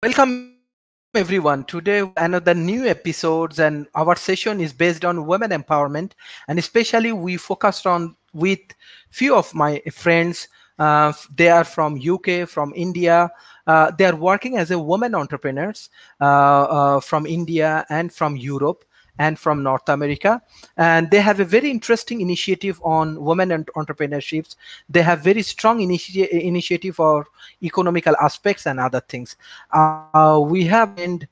Welcome everyone. Today another new episodes and our session is based on women empowerment, and especially we focused on with few of my friends. They are from UK, from India. They are working as a women entrepreneurs from India and from Europe and from North America, and they have a very interesting initiative on women and entrepreneurships. They have very strong initiative for economical aspects and other things. We have our friend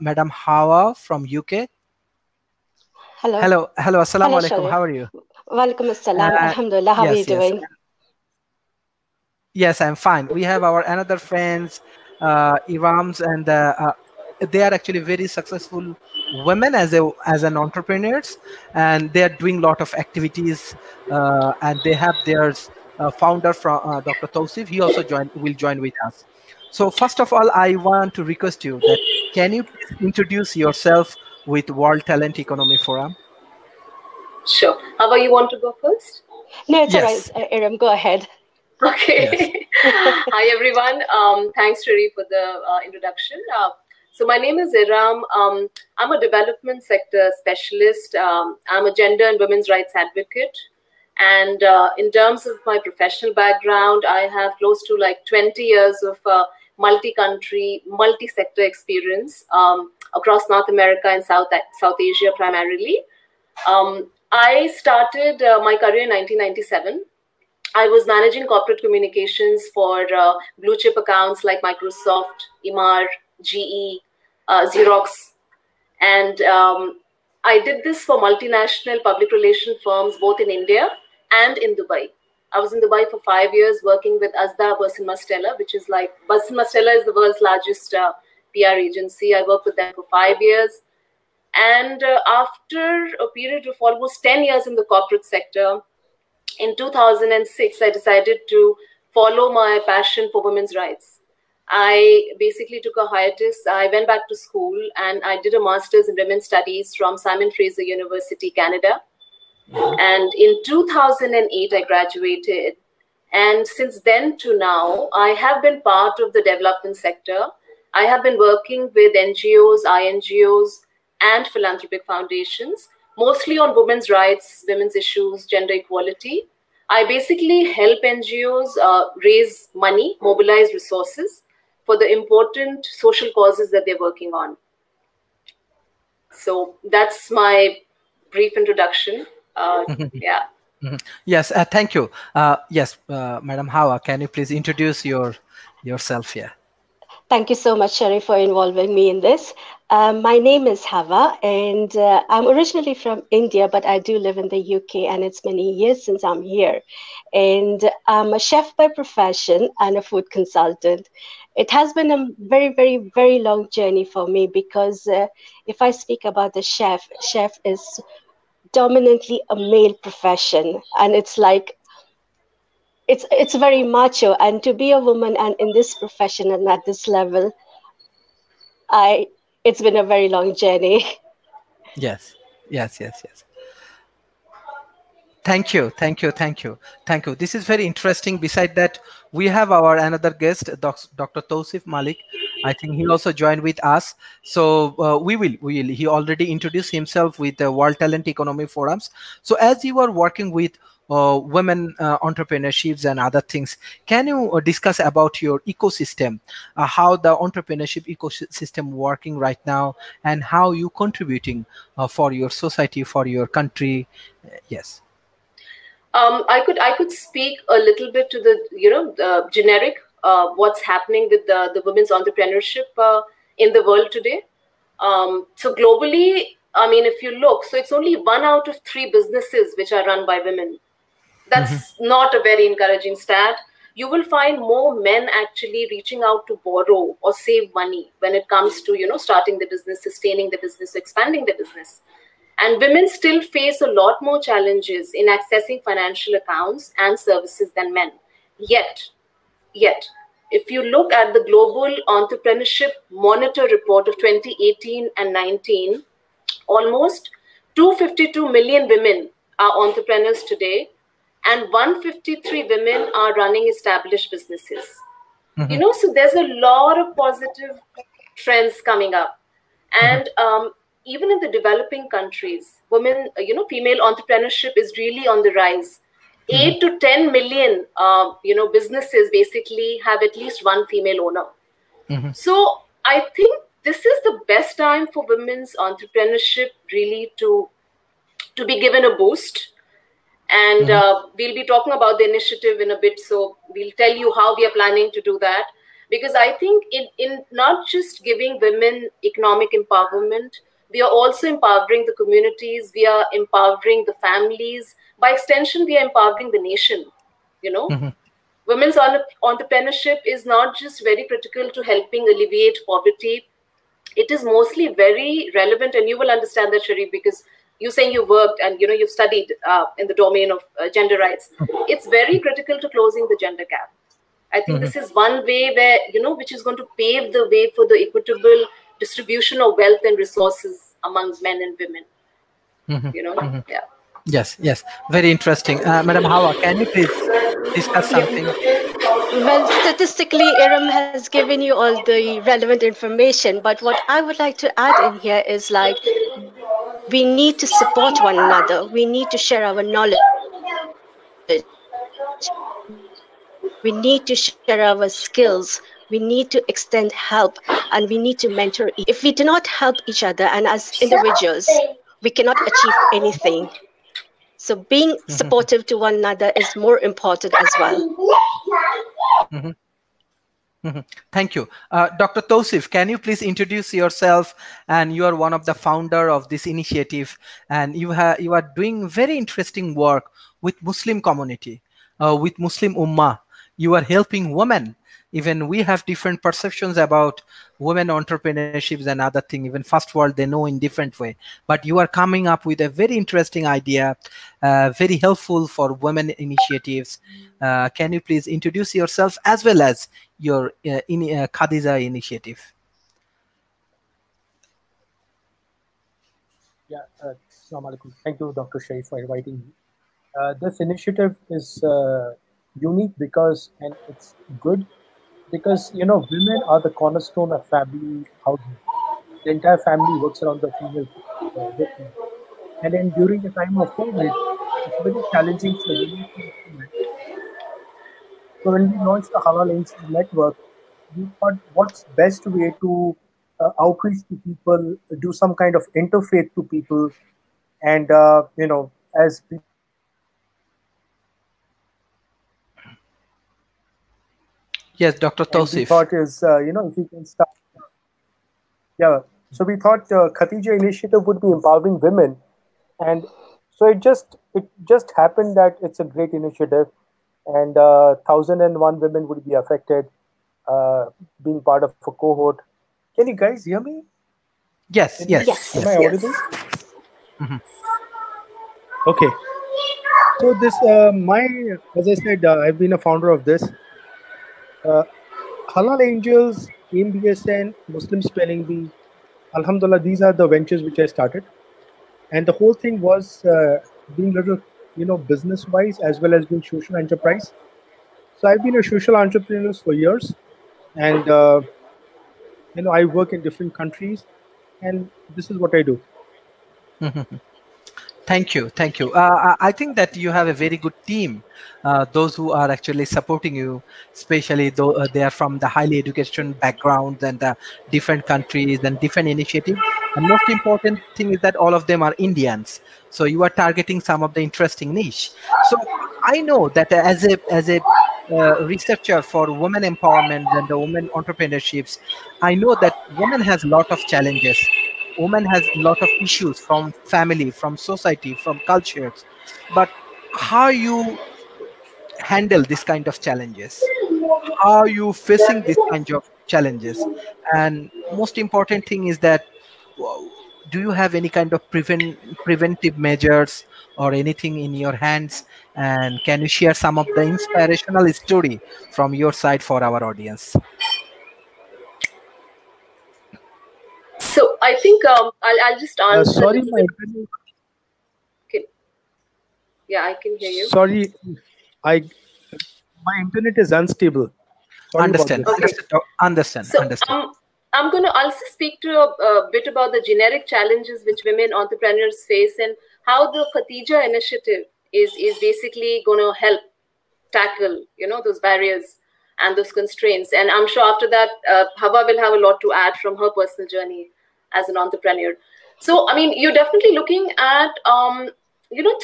Madam Hawa from UK. Hello. Hello, assalamu Hello, alaikum. Sharif. How are you? Walaikum assalam. Uh, Alhamdulillah. How are you yes, yes, doing? yes. I'm fine. We have our another friends, Irams, and they are actually very successful women as an entrepreneurs, and they are doing a lot of activities. And they have their founder from Dr. Tausif. He also will join with us. So first of all, I want to request you that can you please introduce yourself with World Talent Economy Forum? Sure. Hawa, you want to go first? No, it's Yes. all right. Iram, go ahead. Okay. Yes. Hi, everyone. Thanks, Sharif, for the introduction. So my name is Iram. I'm a development sector specialist. I'm a gender and women's rights advocate. And in terms of my professional background, I have close to like 20 years of multi-country, multi-sector experience across North America and South Asia primarily. I started my career in 1997. I was managing corporate communications for blue chip accounts like Microsoft, Emaar, GE, Xerox. And I did this for multinational public relation firms, both in India and in Dubai. I was in Dubai for 5 years working with Asda Burson-Marsteller, which is like, Burson-Marsteller is the world's largest PR agency. I worked with them for 5 years. And after a period of almost 10 years in the corporate sector, in 2006, I decided to follow my passion for women's rights. I basically took a hiatus. I went back to school and I did a master's in women's studies from Simon Fraser University, Canada. And in 2008, I graduated. And since then to now, I have been part of the development sector. I have been working with NGOs, INGOs, and philanthropic foundations, mostly on women's rights, women's issues, gender equality. I basically help NGOs raise money, mobilize resources for the important social causes that they're working on. So that's my brief introduction. Yeah. Yes, thank you. Yes, Madam Hawa, can you please introduce yourself here? Thank you so much, Sharif, for involving me in this. My name is Hawa, and I'm originally from India, but I do live in the UK, and it's many years since I'm here. And I'm a chef by profession and a food consultant. It has been a very, very, very long journey for me because if I speak about the chef is dominantly a male profession, and it's like it's very macho, and to be a woman and in this profession and at this level, it's been a very long journey. Yes. Thank you. This is very interesting. Beside that, we have our another guest, Dr. Tausif Malik. I think he also joined with us. So we will. He already introduced himself with the World Talent Economy Forums. So as you are working with women entrepreneurships and other things, can you discuss about your ecosystem, how the entrepreneurship ecosystem working right now, and how you contributing for your society, for your country? Yes. I could speak a little bit to the generic what's happening with the women's entrepreneurship in the world today. So globally, I mean, if you look, so it's only 1 out of 3 businesses which are run by women. That's not a very encouraging stat. You will find more men actually reaching out to borrow or save money when it comes to starting the business, sustaining the business, expanding the business. And women still face a lot more challenges in accessing financial accounts and services than men. Yet, if you look at the Global Entrepreneurship Monitor report of 2018 and 19, almost 252 million women are entrepreneurs today, and 153 women are running established businesses. So there's a lot of positive trends coming up. And even in the developing countries, women, female entrepreneurship is really on the rise. 8 to 10 million, businesses basically have at least one female owner. So I think this is the best time for women's entrepreneurship really to be given a boost. And we'll be talking about the initiative in a bit. So we'll tell you how we are planning to do that. Because I think in not just giving women economic empowerment, we are also empowering the communities. We are empowering the families. By extension, we are empowering the nation. Women's entrepreneurship is not just very critical to helping alleviate poverty. It is mostly very relevant, and you will understand that, Sharif, because you're saying you worked and you've studied in the domain of gender rights. It's very critical to closing the gender gap. I think this is one way where which is going to pave the way for the equitable distribution of wealth and resources among men and women. Yeah. Yes, very interesting. Madam Hawa, can you please discuss something? Well, statistically, Iram has given you all the relevant information, but what I would like to add in here is like, we need to support one another. We need to share our knowledge. We need to share our skills. We need to extend help, and we need to mentor. If we do not help each other and as individuals, we cannot achieve anything. So being supportive to one another is more important as well. Thank you. Dr. Tausif, can you please introduce yourself? And you are one of the founder of this initiative, and you are doing very interesting work with Muslim community, with Muslim Ummah. You are helping women. Even we have different perceptions about women entrepreneurships and other things. Even first world, they know in different way. But you are coming up with a very interesting idea, very helpful for women initiatives. Can you please introduce yourself as well as your Khadija initiative? Yeah, Assalamu alaikum. Thank you, Dr. Sharif, for inviting me. This initiative is unique and it's good because, women are the cornerstone of family housing. The entire family works around the female victim. And then during the time of COVID, it's very challenging for women to implement. So when we launched the Halal Angels Network, we thought what's best way to outreach to people, do some kind of interfaith to people, and as yes, Dr. Tausif. We thought is if we can start, yeah. So we thought Khadija initiative would be empowering women, and so it just happened that it's a great initiative, and 1,001 women would be affected, being part of a cohort. Can you guys hear me? Yes. Am I audible? Okay. So this, as I said, I've been a founder of this. Halal Angels, MBSN, Muslim Spelling Bee, Alhamdulillah, these are the ventures which I started. And the whole thing was being little, business-wise as well as being social enterprise. So I've been a social entrepreneur for years. And, I work in different countries. And this is what I do. Thank you. I think that you have a very good team. Those who are actually supporting you, especially though they are from the highly education backgrounds and the different countries and different initiatives. And most important thing is that all of them are Indians. So you are targeting some of the interesting niche. So I know that as a researcher for women empowerment and the women entrepreneurships, I know that women has a lot of challenges. Women has a lot of issues from family, from society, from cultures. But how you handle this kind of challenges? How are you facing this kind of challenges? And most important thing is that, do you have any kind of preventive measures or anything in your hands? And can you share some of the inspirational story from your side for our audience? So I think I'll just answer. Sorry, okay. Yeah, I can hear you. Sorry, my internet is unstable, Understand. Okay. Understand. So I'm going to also speak to a bit about the generic challenges which women entrepreneurs face and how the Khadija initiative is basically going to help tackle, those barriers and those constraints. And I'm sure after that, Hawa will have a lot to add from her personal journey as an entrepreneur. So, I mean, you're definitely looking at,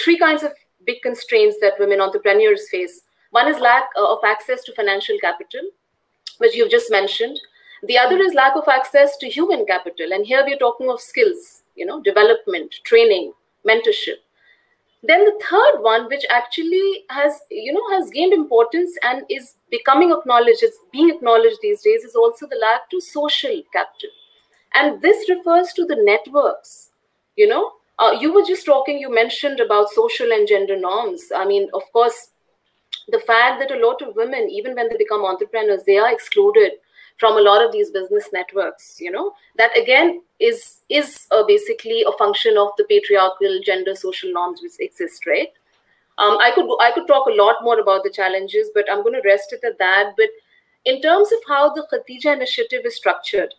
three kinds of big constraints that women entrepreneurs face. One is lack of access to financial capital, which you've just mentioned. The other is lack of access to human capital. And here we're talking of skills, development, training, mentorship. Then the third one, which actually has gained importance and is becoming acknowledged, it's being acknowledged these days, is also the lack to social capital. And this refers to the networks, you were just talking, you mentioned about social and gender norms. I mean, of course, the fact that a lot of women, even when they become entrepreneurs, they are excluded from a lot of these business networks, that again is basically a function of the patriarchal gender social norms which exist, right? I could talk a lot more about the challenges, but I'm going to rest it at that. But in terms of how the Khadija initiative is structured,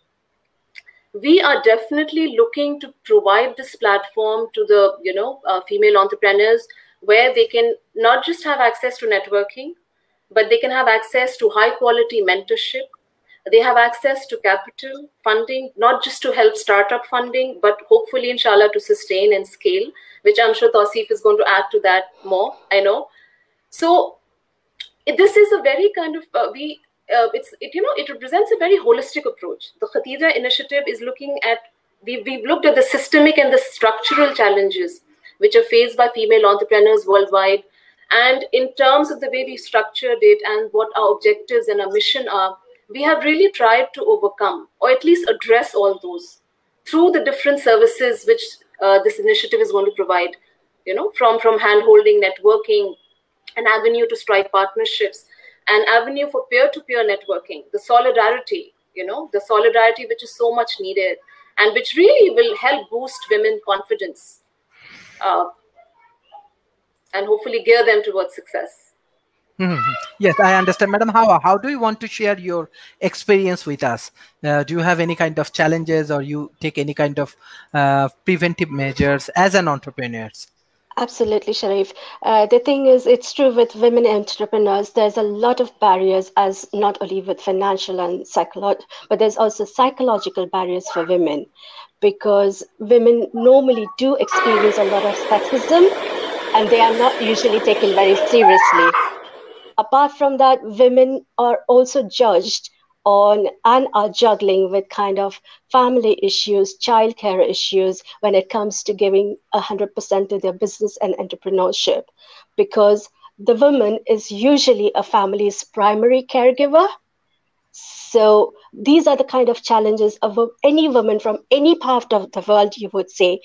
we are definitely looking to provide this platform to the female entrepreneurs where they can not just have access to networking, but they can have access to high quality mentorship. They have access to capital funding, not just to help startup funding, but hopefully, inshallah, to sustain and scale, which I'm sure Tausif is going to add to that more, I know. So this is a very kind of, it represents a very holistic approach. The Khadija initiative is looking at, we've looked at the systemic and the structural challenges which are faced by female entrepreneurs worldwide. And in terms of the way we structured it and what our objectives and our mission are, we have really tried to overcome or at least address all those through the different services which this initiative is going to provide, from hand-holding, networking, an avenue to strike partnerships, an avenue for peer-to-peer networking, the solidarity which is so much needed and which really will help boost women confidence and hopefully gear them towards success. Yes, I understand. Madam Hawa, how do you want to share your experience with us? Do you have any kind of challenges or you take any kind of preventive measures as an entrepreneur? Absolutely, Sharif. The thing is, it's true with women entrepreneurs, there's a lot of barriers, as not only with financial and psychological, but there's also psychological barriers for women, because women normally do experience a lot of sexism and they are not usually taken very seriously. Apart from that, women are also judged on and are juggling with kind of family issues, childcare issues when it comes to giving 100% to their business and entrepreneurship, because the woman is usually a family's primary caregiver. So these are the kind of challenges of any woman from any part of the world, you would say,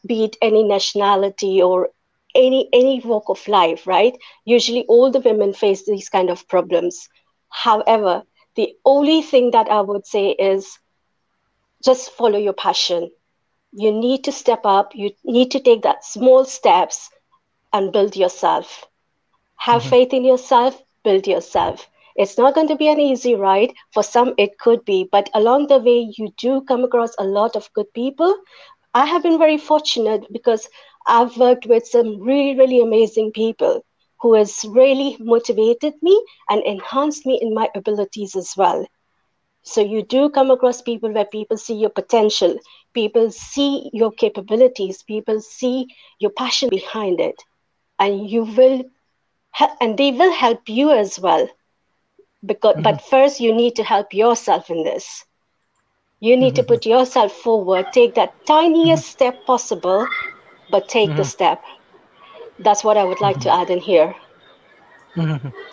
be it any nationality or any walk of life, right? Usually all the women face these kind of problems. However, the only thing that I would say is just follow your passion. You need to step up. You need to take that small steps and build yourself. Have faith in yourself, build yourself. It's not going to be an easy ride. For some, it could be, but along the way, you do come across a lot of good people. I have been very fortunate because I've worked with some really, really amazing people who has really motivated me and enhanced me in my abilities as well. So you do come across people where people see your potential, people see your capabilities, people see your passion behind it, and they will help you as well. But first, you need to help yourself in this. You need to put yourself forward, take that tiniest step possible, but take the step. That's what I would like to add in here.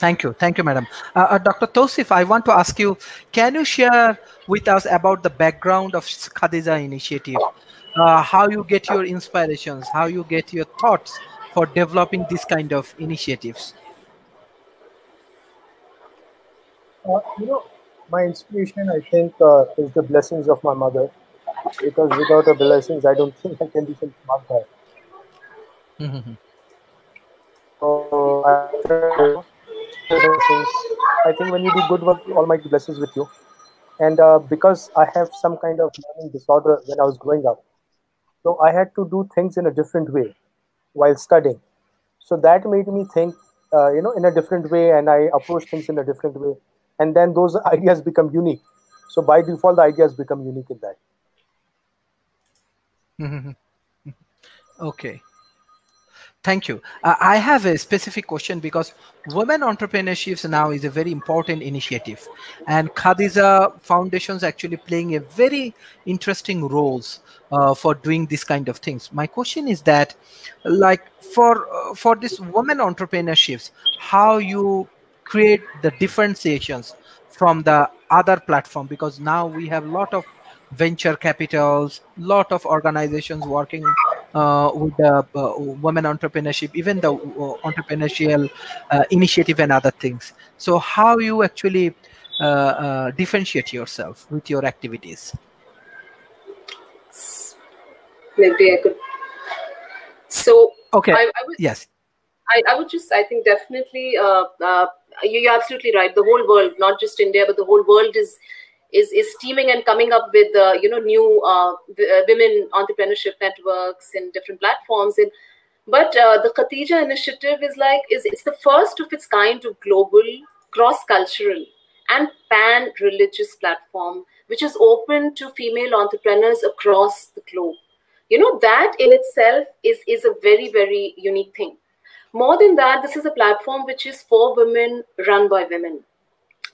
Thank you, madam. Dr. Tausif, I want to ask you, can you share with us about the background of Khadija initiative? How you get your inspirations, how you get your thoughts for developing this kind of initiatives? My inspiration, I think, is the blessings of my mother. Because without her blessings, I don't think I can be something like that. So other things. I think when you do good work, Almighty blesses with you. And because I have some kind of learning disorder when I was growing up, so I had to do things in a different way while studying. So that made me think, in a different way, and I approach things in a different way. And then those ideas become unique. So by default, the ideas become unique in that. Okay. Thank you. I have a specific question because women entrepreneurships now is a very important initiative, and Khadija Foundation is actually playing a very interesting roles for doing this kind of things. My question is that, like for this women entrepreneurships, how you create the differentiations from the other platform, because now we have a lot of venture capitals, lot of organizations working with the women entrepreneurship, even the entrepreneurial initiative and other things. So how you actually differentiate yourself with your activities? Maybe I could. So okay, I would, yes, I would just, I think definitely, you're absolutely right. The whole world, not just India, but the whole world is teaming and coming up with new women entrepreneurship networks in different platforms. But the Khadija initiative is it's the first of its kind of global, cross-cultural and pan-religious platform, which is open to female entrepreneurs across the globe. That in itself is a very, very unique thing. More than that, this is a platform which is for women, run by women,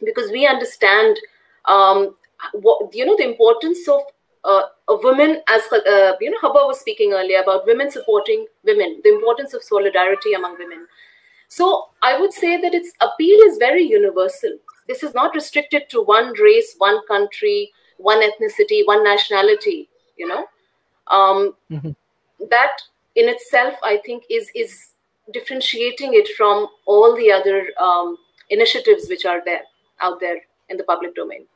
because we understand the importance of a woman, as Hawa was speaking earlier about women supporting women, the importance of solidarity among women. So I would say that its appeal is very universal. This is not restricted to one race, one country, one ethnicity, one nationality. That in itself, I think, is differentiating it from all the other initiatives which are out there in the public domain.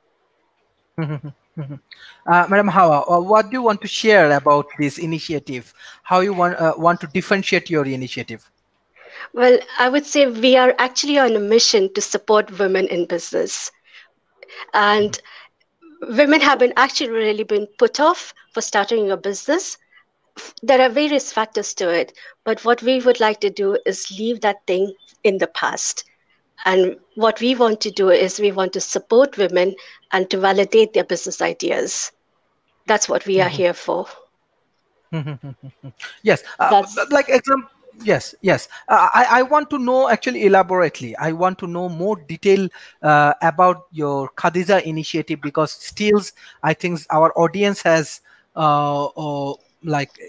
Madam Hawa, what do you want to share about this initiative? How you want to differentiate your initiative? Well, I would say we are actually on a mission to support women in business. And women have really been put off for starting a business. There are various factors to it, but what we would like to do is leave that thing in the past. And what we want to do is we want to support women and to validate their business ideas. That's what we are here for. Yes, like example. Yes. I want to know actually elaborately. I want to know more detail about your Khadija initiative, because still I think our audience has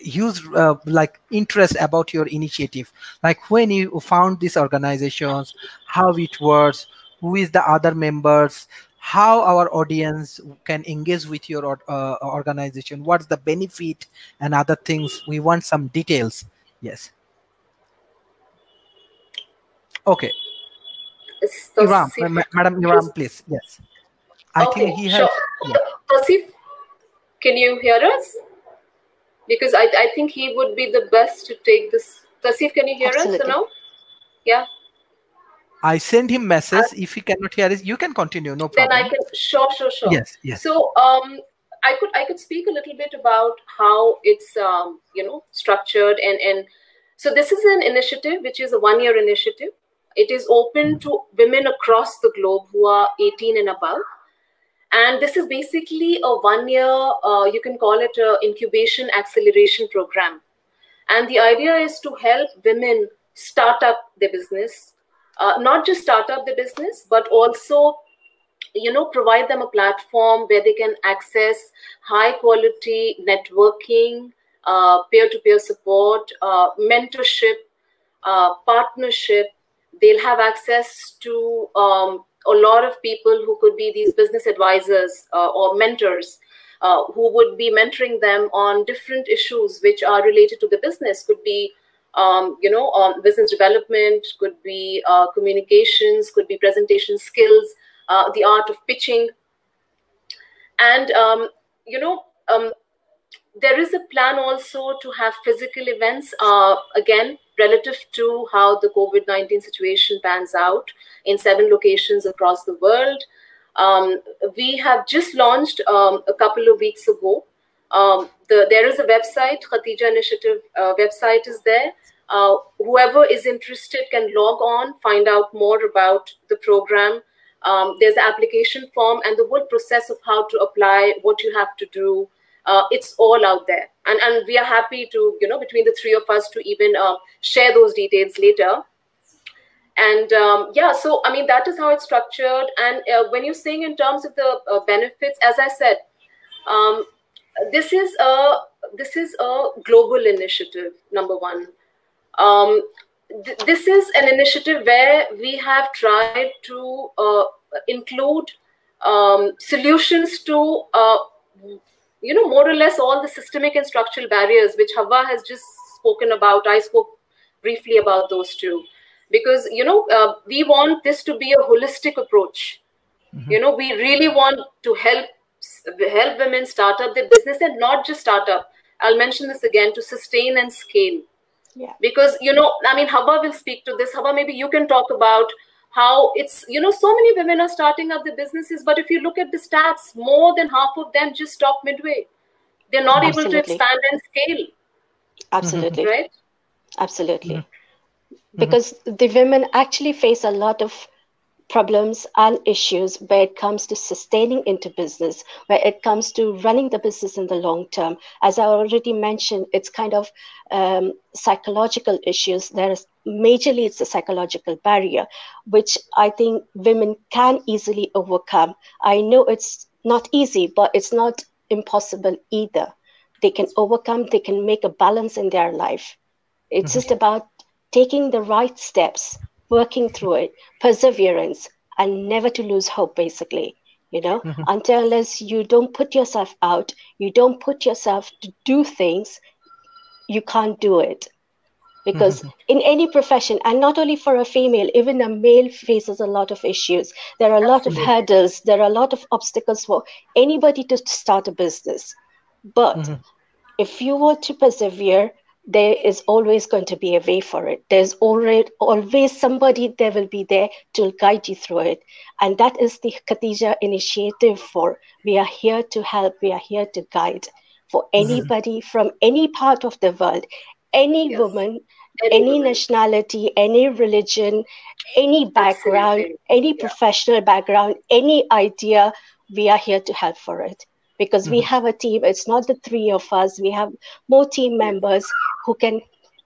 huge interest about your initiative. Like when you found these organizations, how it works, who is the other members, how our audience can engage with your organization, what's the benefit and other things. We want some details. Yes. Okay. Iram, Madam Iram, please. Yes. I think he has. Sure. Tausif, can you hear us? Because I think he would be the best to take this. Tausif, can you hear us or no? Yeah. I send him message. If he cannot hear it, you can continue. No problem. Then I can. Sure. Yes. So I could speak a little bit about how it's structured, and so this is an initiative which is a 1-year initiative. It is open to women across the globe who are 18 and above. And this is basically a 1-year, you can call it an incubation acceleration program. And the idea is to help women start up their business, not just start up their business, but also, provide them a platform where they can access high quality networking, peer-to-peer support, mentorship, partnership. They'll have access to a lot of people who could be these business advisors or mentors who would be mentoring them on different issues which are related to the business. Could be, business development, could be communications, could be presentation skills, the art of pitching. And, There is a plan also to have physical events, again, relative to how the COVID-19 situation pans out in 7 locations across the world. We have just launched a couple of weeks ago. There is a website, Khadija Initiative website is there. Whoever is interested can log on, find out more about the program. There's an application form and the whole process of how to apply, what you have to do. It's all out there. And we are happy to, between the 3 of us to even share those details later. And yeah, so, I mean, that is how it's structured. And when you're saying in terms of the benefits, as I said, this is a global initiative, number one. This is an initiative where we have tried to include solutions to, more or less all the systemic and structural barriers, which Hawa has just spoken about. I spoke briefly about those too. Because, we want this to be a holistic approach. Mm-hmm. We really want to help women start up their business, and not just start up. I'll mention this again, to sustain and scale. Yeah. Because, I mean, Hawa will speak to this. Hawa, maybe you can talk about how it's, so many women are starting up their businesses, but if you look at the stats, more than half of them just stop midway. They're not able to expand and scale. Absolutely. Right? Absolutely. Mm-hmm. Because the women actually face a lot of problems and issues where it comes to sustaining into business, where it comes to running the business in the long term. As I already mentioned, it's kind of psychological issues. Majorly, it's a psychological barrier, which I think women can easily overcome. I know it's not easy, but it's not impossible either. They can overcome, they can make a balance in their life. It's just about taking the right steps, working through it, perseverance, and never to lose hope, basically, until unless you don't put yourself out, you don't put yourself to do things, you can't do it. Because in any profession, and not only for a female, even a male faces a lot of issues. There are a lot of hurdles, there are a lot of obstacles for anybody to start a business. But if you were to persevere, there is always going to be a way for it. There's always somebody there will be there to guide you through it. And that is the Khadija initiative for. We are here to help. We are here to guide for anybody from any part of the world, any woman, any nationality, any religion, any background, any professional background, any idea. We are here to help for it. Because we have a team, it's not the 3 of us, we have more team members who can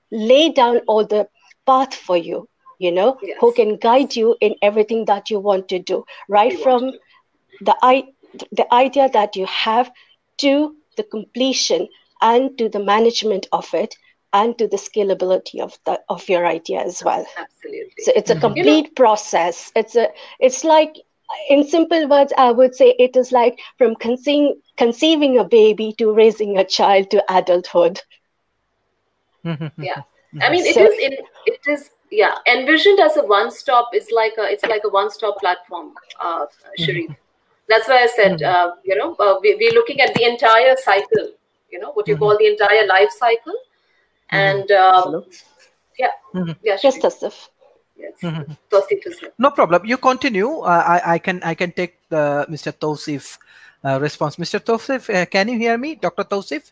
lay down all the path for you, who can guide you in everything that you want to do, right from the idea that you have to the completion and to the management of it and to the scalability of your idea as well. Absolutely. So it's a complete process. It's like, in simple words, I would say it is like from conceiving a baby to raising a child to adulthood. Yeah, I mean, it is envisioned as a one-stop. It's like a one-stop platform, Sharif. That's why I said, we're looking at the entire cycle. What you call the entire life cycle, and yes, Tausif. Yes. No problem. You continue. I can take Mr. Tausif response. Mr. Tausif, can you hear me, Dr. Tausif?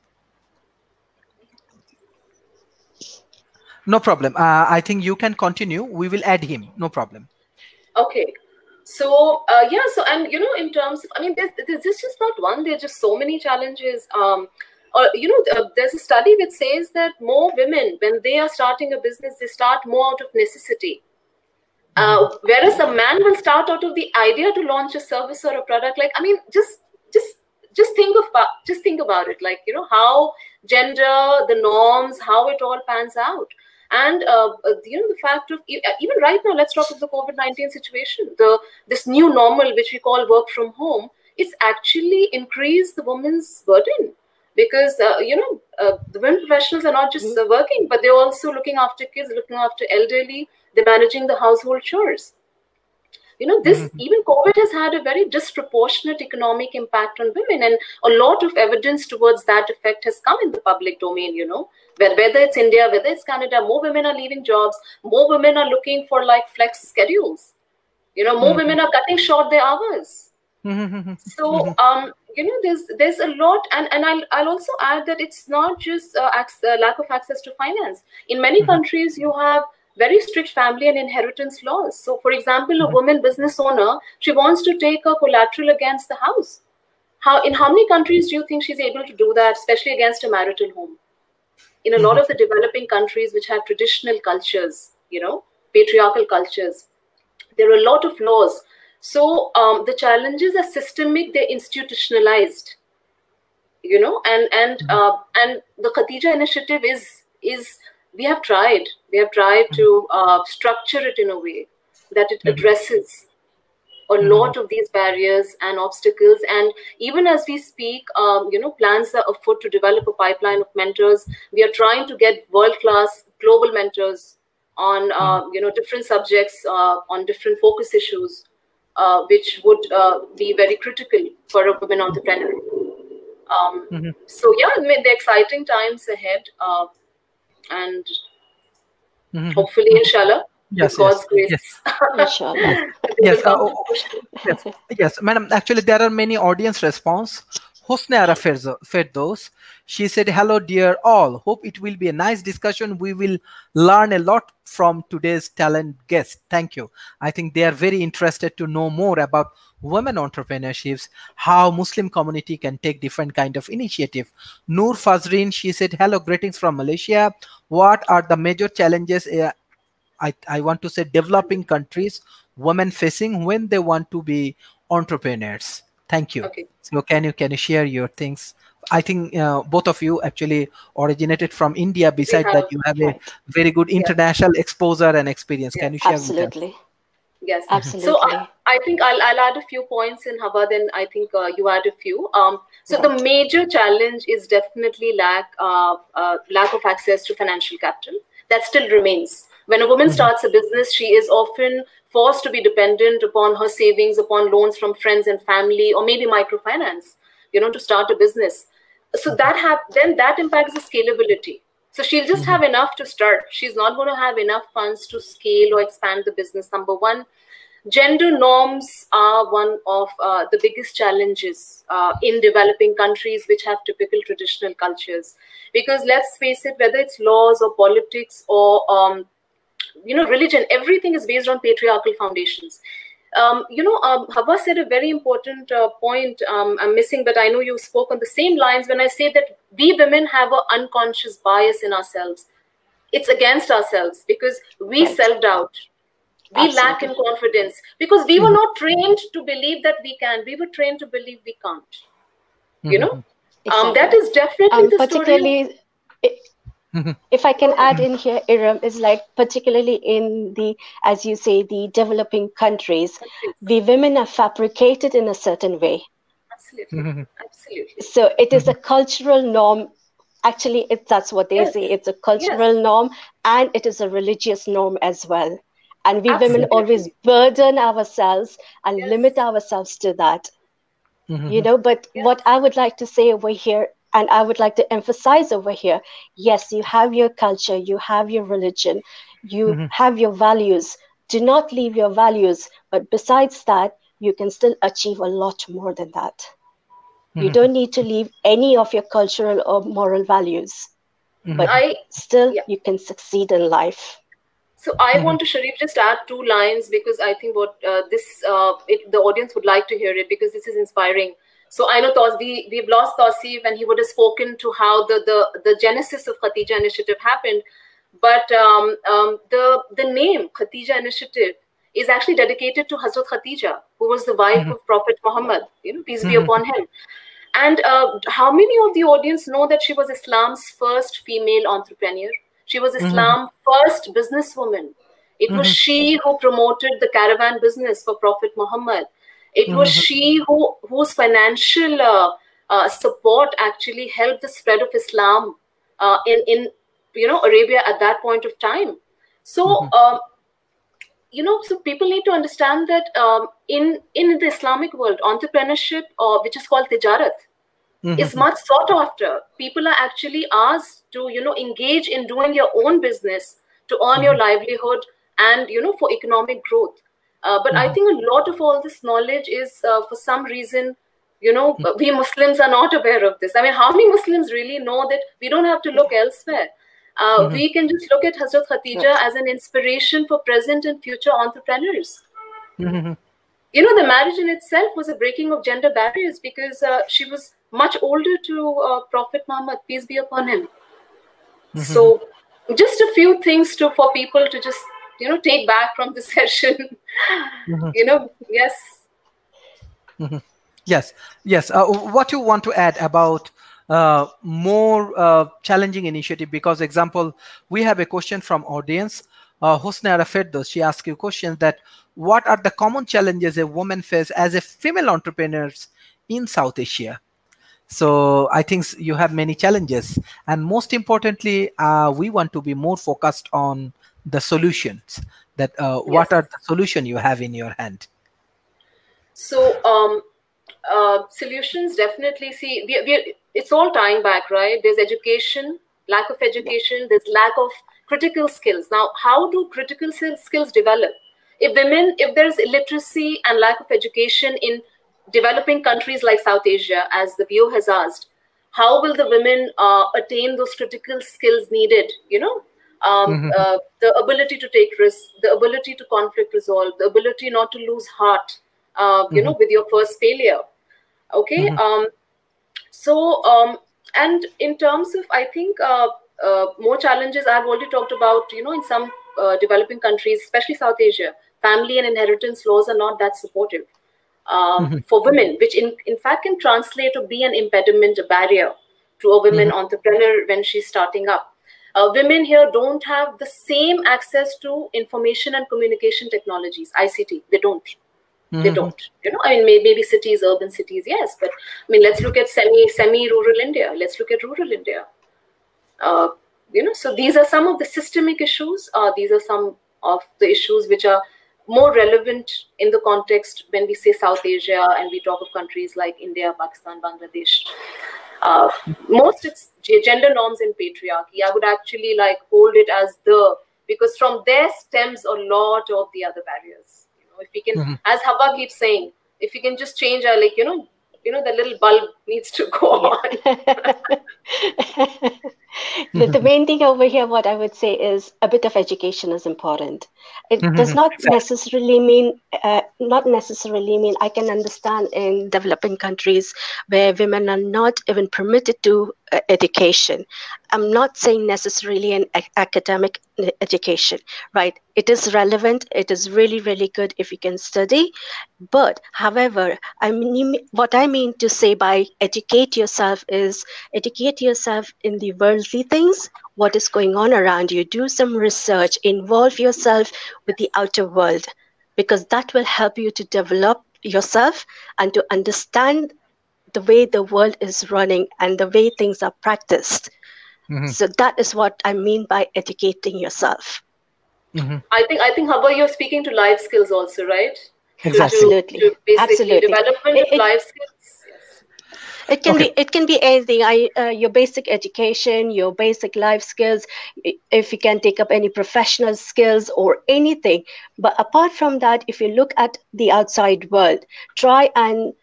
No problem. I think you can continue. We will add him. No problem. Okay. So and in terms of, I mean, there's just not one. There's just so many challenges. There's a study which says that more women, when they are starting a business, they start more out of necessity. Whereas a man will start out of the idea to launch a service or a product. Like, I mean, just think about it. Like, how gender, the norms, how it all pans out. And, the fact of, even right now, let's talk about the COVID-19 situation, this new normal, which we call work from home, it's actually increased the woman's burden. Because, the women professionals are not just working, but they're also looking after kids, looking after elderly. They're managing the household chores. You know, this even COVID has had a very disproportionate economic impact on women, and a lot of evidence towards that effect has come in the public domain. You know, whether it's India, whether it's Canada, more women are leaving jobs, more women are looking for like flex schedules. You know, more women are cutting short their hours. So, you know, there's a lot, and I'll also add that it's not just lack of access to finance. In many countries, you have very strict family and inheritance laws. So, for example, a woman business owner, she wants to take a collateral against the house. In how many countries do you think she's able to do that, especially against a marital home? In a lot of the developing countries which have traditional cultures, you know, patriarchal cultures, there are a lot of laws. So the challenges are systemic, they're institutionalized, you know, and the Khadija initiative is we have tried to structure it in a way that it addresses a lot of these barriers and obstacles. And even as we speak, you know, plans are afoot to develop a pipeline of mentors. We are trying to get world-class global mentors on, you know, different subjects, on different focus issues, which would be very critical for a women entrepreneur. So yeah, I mean, the exciting times ahead, and hopefully, inshallah, with God's grace. Inshallah. Yes, madam. Actually, there are many audience response. Hosne Ara Firdos. She said, "Hello, dear all. Hope it will be a nice discussion. We will learn a lot from today's talent guest. Thank you." I think they are very interested to know more about women entrepreneurships, how Muslim community can take different kind of initiative. Noor Fazrin, she said, "Hello, greetings from Malaysia. What are the major challenges I want to say developing countries women facing when they want to be entrepreneurs?" Thank you. Okay. So can you share your things? I think both of you actually originated from India. Besides that, you have a very good international exposure and experience. Can you share with us? Absolutely. Yes, absolutely. So I think I'll add a few points in Hawa, then I think you add a few. So the major challenge is definitely lack of access to financial capital. That still remains. When a woman starts a business, she is often forced to be dependent upon her savings, upon loans from friends and family, or maybe microfinance, you know, to start a business. So then that impacts the scalability. So she'll just have enough to start. She's not going to have enough funds to scale or expand the business. Number one, gender norms are one of the biggest challenges in developing countries which have typical traditional cultures. Because let's face it, whether it's laws or politics or you know, religion, everything is based on patriarchal foundations. You know, Hawa said a very important point I'm missing, but I know you spoke on the same lines when I say that we women have an unconscious bias in ourselves. It's against ourselves because we self-doubt. We lack in confidence because we were not trained to believe that we can. We were trained to believe we can't. You know, that is definitely the particularly story. If I can add in here, Iram, is like particularly in the, as you say, the developing countries, the women are fabricated in a certain way. Absolutely. Absolutely. So it is a cultural norm. Actually, that's what they say. It's a cultural norm and it is a religious norm as well. And we women always burden ourselves and limit ourselves to that. You know, but what I would like to say over here, and I would like to emphasize over here, yes, you have your culture, you have your religion, you have your values. Do not leave your values. But besides that, you can still achieve a lot more than that. You don't need to leave any of your cultural or moral values. But still, you can succeed in life. So I want to, Sharif, just add 2 lines because I think what the audience would like to hear it because this is inspiring. So I know we've lost Tausif and he would have spoken to how the genesis of Khadija Initiative happened. But the name Khadija Initiative is actually dedicated to Hazrat Khadija, who was the wife of Prophet Muhammad, you know, peace be upon him. And how many of the audience know that she was Islam's first female entrepreneur? She was Islam's first businesswoman. It was she who promoted the caravan business for Prophet Muhammad. It was she whose financial support actually helped the spread of Islam in you know, Arabia at that point of time. So so people need to understand that in the Islamic world, entrepreneurship, which is called tijarat, is much sought after. People are actually asked to, engage in doing your own business to earn your livelihood and, for economic growth. But I think a lot of all this knowledge is, for some reason, we Muslims are not aware of this. I mean, how many Muslims really know that we don't have to look elsewhere? We can just look at Hazrat Khadija as an inspiration for present and future entrepreneurs. The marriage in itself was a breaking of gender barriers because she was much older to Prophet Muhammad, peace be upon him. So just a few things for people to just, take back from the session. Yes. Yes. What you want to add about more challenging initiative? Because example, we have a question from audience. Hosna Rafeddos, she asked you a question that what are the common challenges a woman face as a female entrepreneurs in South Asia? So I think you have many challenges, and most importantly, we want to be more focused on the solutions. That what are the solution you have in your hand? So solutions, definitely. See, it's all tying back, right? There's education, lack of education. There's lack of critical skills. Now, how do critical skills develop? If there's illiteracy and lack of education in developing countries like South Asia, as the viewer has asked, how will the women attain those critical skills needed? The ability to take risks, the ability to conflict resolve, the ability not to lose heart, with your first failure. Okay. And in terms of, I think, more challenges, I've already talked about, in some developing countries, especially South Asia, family and inheritance laws are not that supportive for women, which in fact can translate to be an impediment, a barrier to a women entrepreneur when she's starting up. Women here don't have the same access to information and communication technologies, ICT. They don't. They don't. I mean, maybe cities, urban cities, yes. But I mean, let's look at semi-rural India. Let's look at rural India. So these are some of the systemic issues. These are some of the issues which are more relevant in the context when we say South Asia and we talk of countries like India, Pakistan, Bangladesh. Most it's gender norms and patriarchy. I would actually hold it as because from there stems a lot of the other barriers. If we can, as Hawa keeps saying, if we can just change our, the little bulb needs to go on. The main thing over here, what I would say is a bit of education is important. It does not necessarily mean, I can understand in developing countries where women are not even permitted to education. I'm not saying necessarily an academic education, right? It is relevant. It is really, really good if you can study. But however, what I mean to say by educate yourself is educate yourself in the worldly things, what is going on around you. Do some research, involve yourself with the outer world, because that will help you to develop yourself and to understand the way the world is running and the way things are practiced. So that is what I mean by educating yourself. I think Hawa, you're speaking to life skills also, right? Absolutely. To basically Absolutely. Development of life skills. It can be anything. Your basic education, your basic life skills, if you can take up any professional skills or anything. But apart from that, if you look at the outside world, try and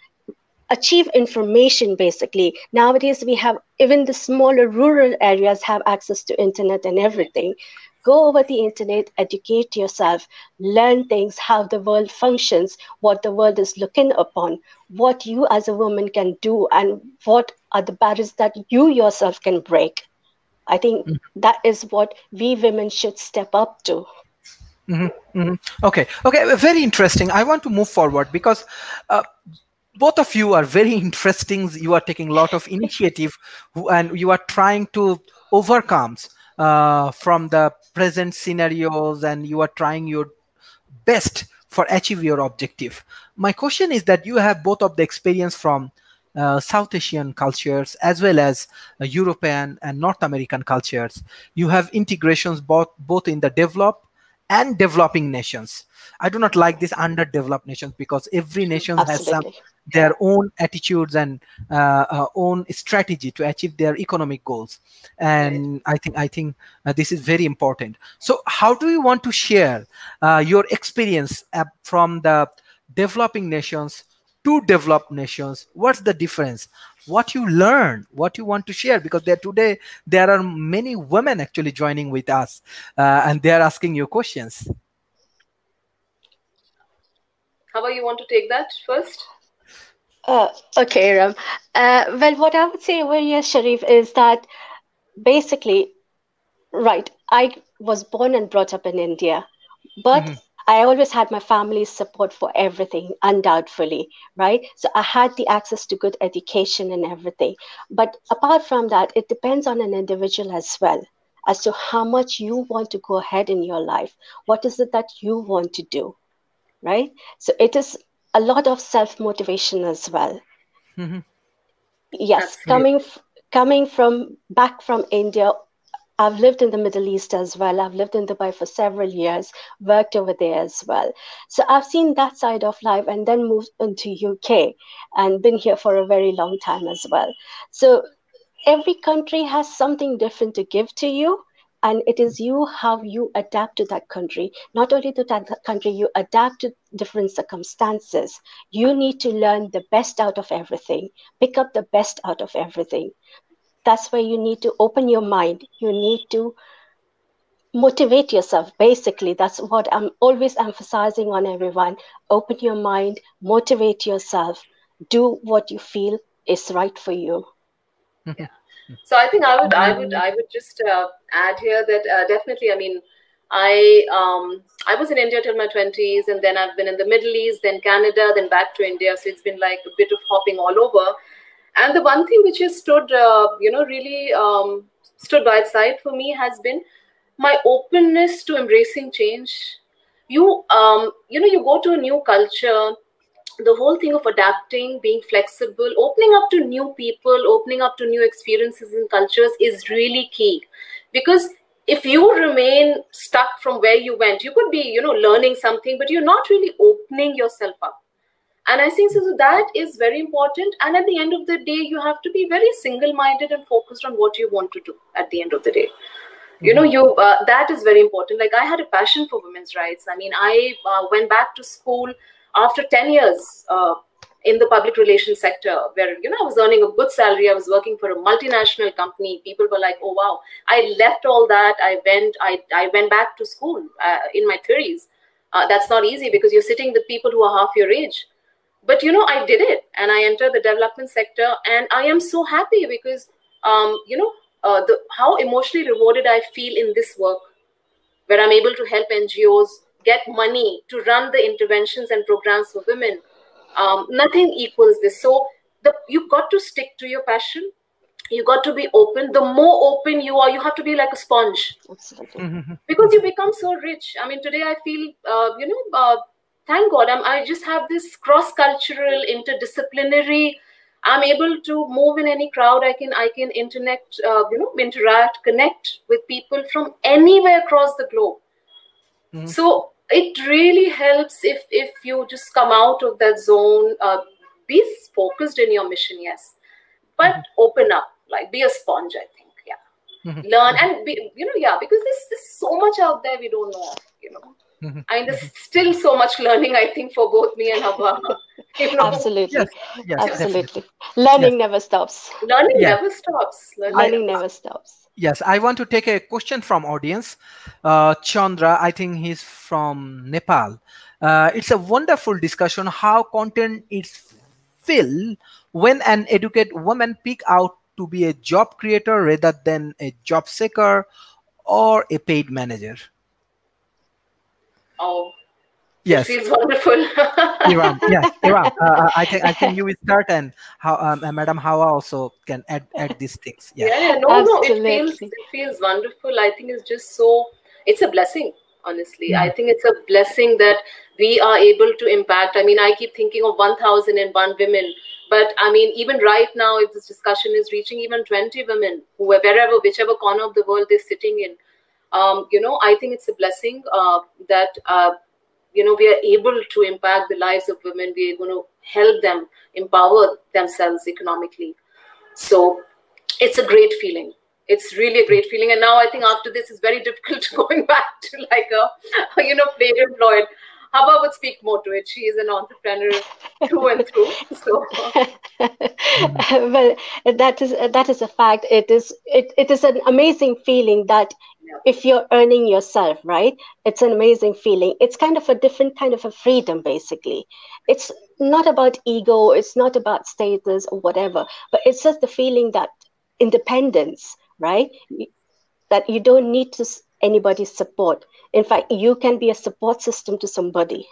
achieve information. Basically, nowadays we have, even the smaller rural areas have access to internet and everything. Go over the internet, educate yourself, learn things, how the world functions, what the world is looking upon, what you as a woman can do, and what are the barriers that you yourself can break. I think that is what we women should step up to. Okay, very interesting. I want to move forward because both of you are very interesting. You are taking a lot of initiative and you are trying to overcome from the present scenarios, and you are trying your best for achieve your objective. My question is that you have both of the experience from South Asian cultures as well as European and North American cultures. You have integrations both in the developed and developing nations. I do not like this underdeveloped nations, because every nation has some Absolutely. their own attitudes and own strategy to achieve their economic goals. And I think this is very important. So how do you want to share your experience from the developing nations to developed nations? What's the difference? What you learn, what you want to share? Because today there are many women actually joining with us, and they are asking you questions. Hawa, you want to take that first? Okay, Iram. Well, what I would say over here, Sharif, is that basically, right, I was born and brought up in India, but I always had my family's support for everything, undoubtedly, right? So I had the access to good education and everything. But apart from that, it depends on an individual as well, as to how much you want to go ahead in your life. What is it that you want to do, right? So it is a lot of self-motivation as well. Yes, coming from back from India, I've lived in the Middle East as well. I've lived in Dubai for several years, worked over there as well. So I've seen that side of life, and then moved into UK and been here for a very long time as well. So every country has something different to give to you. And it is you how you adapt to that country. Not only to that country, you adapt to different circumstances. You need to learn the best out of everything, pick up the best out of everything. That's why you need to open your mind. You need to motivate yourself. Basically, that's what I'm always emphasizing on everyone. Open your mind, motivate yourself, do what you feel is right for you. Yeah. So I think I would just add here that definitely, I mean, I was in India till my 20s, and then I've been in the Middle East, then Canada, then back to India. So it's been like a bit of hopping all over. And the one thing which has stood, really stood by its side for me has been my openness to embracing change. You go to a new culture, the whole thing of adapting, being flexible, opening up to new people, opening up to new experiences and cultures is really key. Because if you remain stuck from where you went, you could be, learning something, but you're not really opening yourself up. And I think so that is very important. And at the end of the day, you have to be very single-minded and focused on what you want to do at the end of the day. That is very important. Like, I had a passion for women's rights. I mean, I went back to school after 10 years in the public relations sector, where, I was earning a good salary. I was working for a multinational company. People were like, oh, wow. I left all that. I went back to school in my 30s. That's not easy, because you're sitting with people who are half your age. But, I did it, and I entered the development sector, and I am so happy because, how emotionally rewarded I feel in this work, where I'm able to help NGOs get money to run the interventions and programs for women. Nothing equals this. So you've got to stick to your passion. You got to be open. The more open you are, you have to be like a sponge. Absolutely. Because you become so rich. I mean, today I feel, thank God, I just have this cross-cultural, interdisciplinary. I'm able to move in any crowd. I can interact, connect with people from anywhere across the globe. So it really helps if you just come out of that zone, be focused in your mission, yes, but open up, like be a sponge, I think, learn and be, because there's so much out there we don't know, I mean, there's still so much learning, I think, for both me and Hawa. Absolutely. Yes, absolutely. definitely. Learning never stops. Learning never stops. Learning never stops. Yes, I want to take a question from audience. Chandra, I think he's from Nepal. It's a wonderful discussion how content is filled when an educated woman pick out to be a job creator rather than a job seeker or a paid manager. Oh, yes, it feels wonderful. Iram, yes, Iram. I think you will start, and Madam Hawa also can add these things. Yeah, no, it feels wonderful. I think it's just it's a blessing, honestly. I think it's a blessing that we are able to impact. I mean, I keep thinking of 1,001 women, but I mean, even right now, if this discussion is reaching even 20 women, whichever corner of the world they're sitting in, I think it's a blessing that we are able to impact the lives of women. We are going to help them empower themselves economically. So it's a great feeling. It's really a great feeling. And now I think after this, it's very difficult going back to like paid employed. Hawa would speak more to it. She is an entrepreneur through and through. So, well, that is a fact. It is an amazing feeling that if you're earning yourself, right? It's an amazing feeling. It's kind of a different kind of a freedom, basically. It's not about ego. It's not about status or whatever, but it's just the feeling that independence, right? That you don't need anybody's support. In fact, you can be a support system to somebody.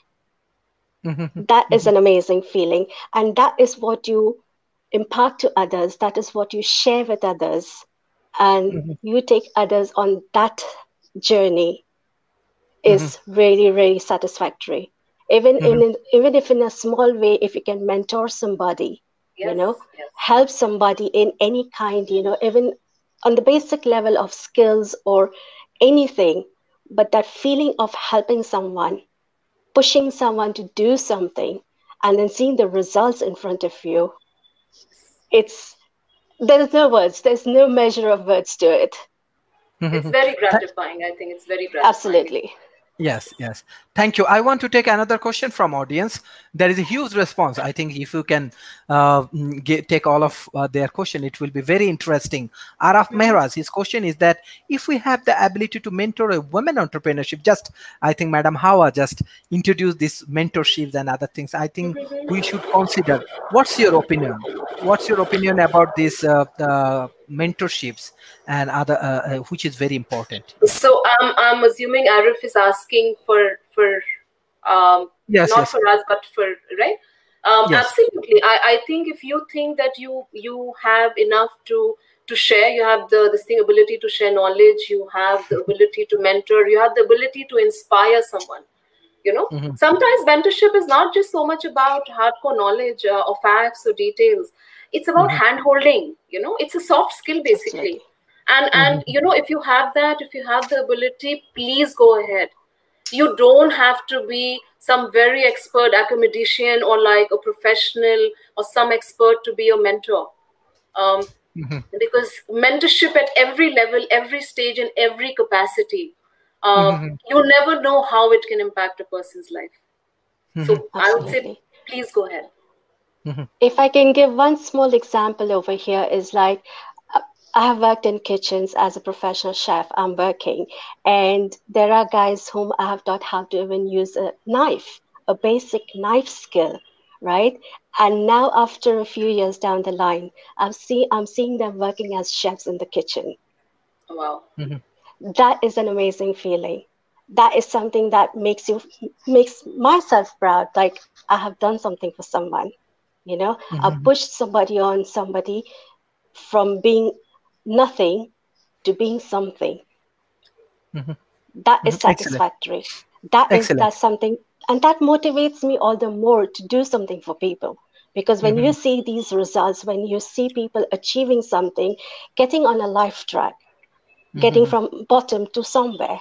That is an amazing feeling. And that is what you impart to others. That is what you share with others. And you take others on that journey is really, really satisfactory. Even if in a small way, if you can mentor somebody, help somebody in any kind, even on the basic level of skills or anything, but that feeling of helping someone, pushing someone to do something, and then seeing the results in front of you, there's no words, there's no measure of words to it. It's very gratifying. I think it's very gratifying. Absolutely. Yes. Thank you. I want to take another question from audience. There is a huge response. I think if you can take all of their question, it will be very interesting. Araf Mehraz, his question is that if we have the ability to mentor a women entrepreneurship, I think Madam Hawa just introduced this mentorships and other things. I think we should consider. What's your opinion? What's your opinion about this mentorships and other, which is very important? So I'm assuming Arif is asking for yes, not for us, but for, right? Yes. Absolutely. I think if you think that you have enough to share, you have the ability to share knowledge, you have the ability to mentor, you have the ability to inspire someone. Sometimes mentorship is not just so much about hardcore knowledge or facts or details. It's about hand-holding. It's a soft skill basically. And if you have that, if you have the ability, please go ahead. You don't have to be some very expert academician or like a professional or some expert to be your mentor. Because mentorship at every level, every stage, and every capacity, you never know how it can impact a person's life. So I would say, please go ahead. If I can give one small example over here is like, I have worked in kitchens as a professional chef. I'm working, and there are guys whom I have taught how to even use a knife, a basic knife skill, right? And now, after a few years down the line, I'm seeing them working as chefs in the kitchen. Wow. That is an amazing feeling. That is something that makes myself proud. Like, I have done something for someone, I pushed somebody from being nothing to being something. That is satisfactory. That's something, and that motivates me all the more to do something for people. Because when you see these results, when you see people achieving something, getting on a life track, getting from bottom to somewhere,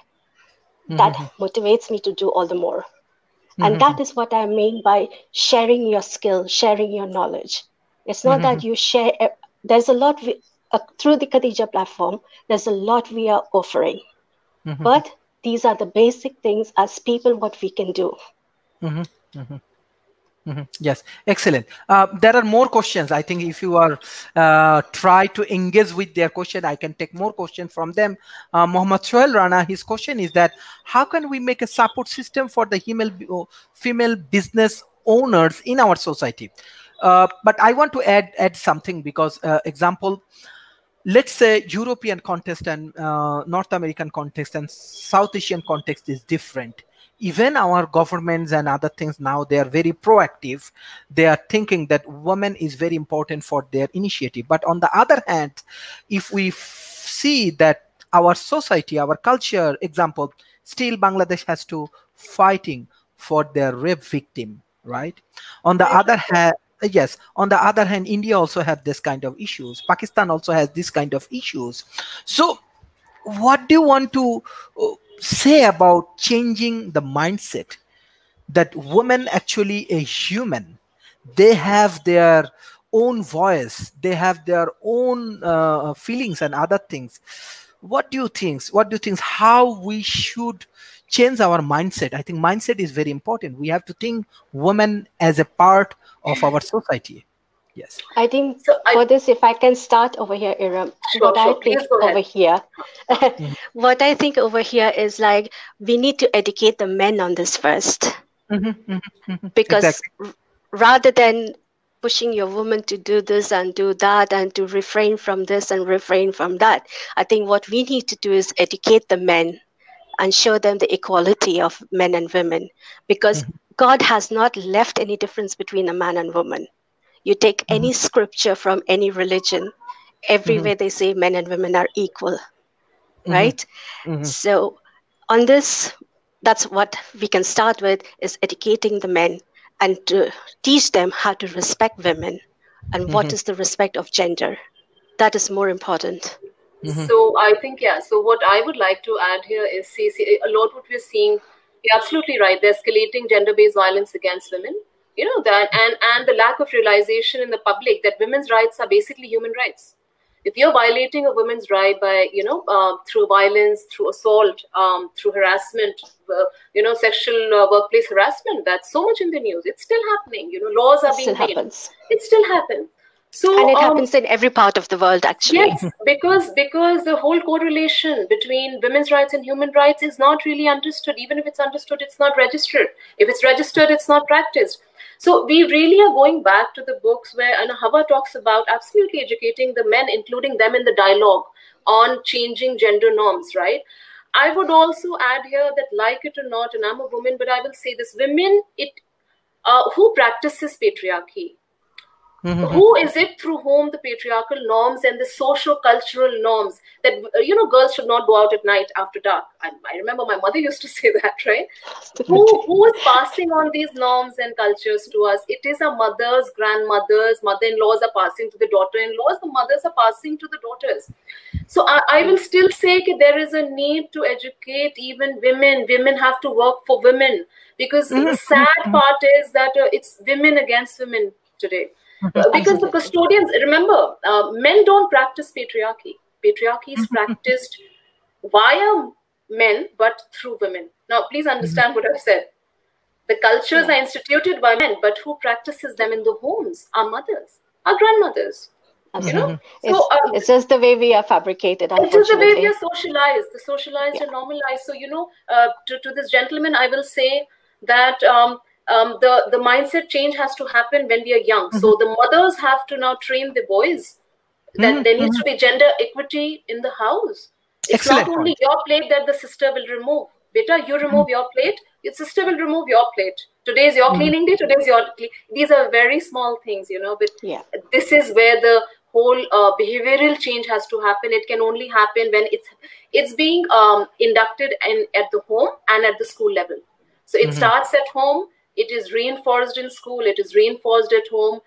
that motivates me to do all the more. And that is what I mean by sharing your skill, sharing your knowledge. It's not that you share. There's a lot through the Khadija platform. There's a lot we are offering, but these are the basic things as people what we can do. Yes, excellent. There are more questions. I think if you are try to engage with their question, I can take more questions from them. Muhammad Sohail Rana, his question is that how can we make a support system for the female business owners in our society? But I want to add something because example, let's say European context and North American context and South Asian context is different. Even our governments and other things now, they are very proactive. They are thinking that women is very important for their initiative. But on the other hand, if we see that our society, our culture, example, still Bangladesh has to fighting for their rape victim, right? On the other hand, yes, on the other hand, India also have this kind of issues. Pakistan also has this kind of issues. So what do you want to say about changing the mindset that women actually a human? They have their own voice, they have their own feelings and other things. What do you think? What do you think? How we should change our mindset? I think mindset is very important. We have to think women as a part of our society. Yes. I think for this, if I can start over here, Iram, what I think over here, what I think over here is like we need to educate the men on this first, because rather than pushing your woman to do this and do that and to refrain from this and refrain from that, I think what we need to do is educate the men and show them the equality of men and women, because God has not left any difference between a man and woman. You take any scripture from any religion, everywhere they say men and women are equal, right? So on this, that's what we can start with, is educating the men and to teach them how to respect women and what is the respect of gender. That is more important. So I think, so what I would like to add here is, see a lot what we're seeing, you're absolutely right, the escalating gender-based violence against women. You know that, and the lack of realization in the public that women's rights are basically human rights. If you're violating a woman's right by, through violence, through assault, through harassment, sexual workplace harassment, that's so much in the news. It's still happening. Laws are being made. It still happens. So, and it happens in every part of the world, actually. Yes, because the whole correlation between women's rights and human rights is not really understood. Even if it's understood, it's not registered. If it's registered, it's not practiced. So we really are going back to the books where Hawa talks about absolutely educating the men, including them in the dialogue on changing gender norms, right? I would also add here that, like it or not, and I'm a woman, but I will say this, women, who practices patriarchy? Who is it through whom the patriarchal norms and the socio-cultural norms that, girls should not go out at night after dark? I remember my mother used to say that, right? Who is passing on these norms and cultures to us? It is our mothers, grandmothers, mother-in-laws are passing to the daughter-in-laws, the mothers are passing to the daughters. So I will still say that there is a need to educate even women. Women have to work for women, because the sad part is that it's women against women today. Because the custodians, remember, men don't practice patriarchy. Patriarchy is practiced via men, but through women. Now, please understand what I've said. The cultures are instituted by men, but who practices them in the homes? Our mothers, our grandmothers. It's just the way we are fabricated. It's just the way we are socialized. The socialized and normalized. So, to this gentleman, I will say that the mindset change has to happen when we are young. So the mothers have to now train the boys that there needs to be gender equity in the house. It's not only your plate that the sister will remove. Beta, you remove your plate, your sister will remove your plate. Today is your cleaning day, today is your These are very small things, but this is where the whole behavioral change has to happen. It can only happen when it's being inducted at the home and at the school level. So it starts at home. It is reinforced in school, it is reinforced at home,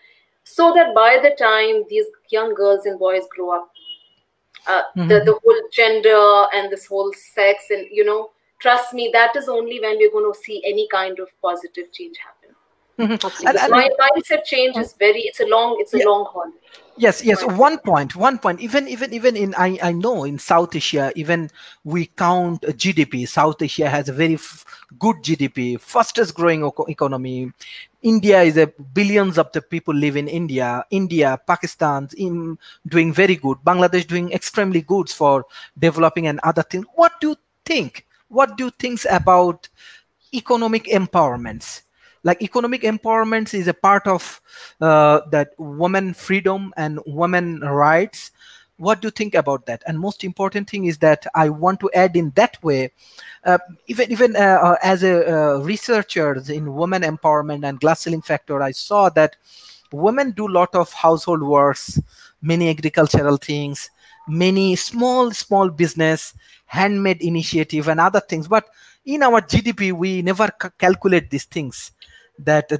so that by the time these young girls and boys grow up, the whole gender and this whole sex and, trust me, that is only when we're going to see any kind of positive change happen. My mindset change is it's a long haul. Yes. One point. Even in I know in South Asia, even we count GDP. South Asia has a very good GDP, fastest growing economy. India is billions of the people live in India. Pakistan doing very good. Bangladesh doing extremely good for developing and other things. What do you think? What do you think about economic empowerments? Like economic empowerment is a part of that women freedom and women rights. What do you think about that? And most important thing is that I want to add in that way, even as a researcher in women empowerment and glass ceiling factor, I saw that women do a lot of household works, many agricultural things, many small business, handmade initiative and other things. But in our GDP, we never calculate these things. That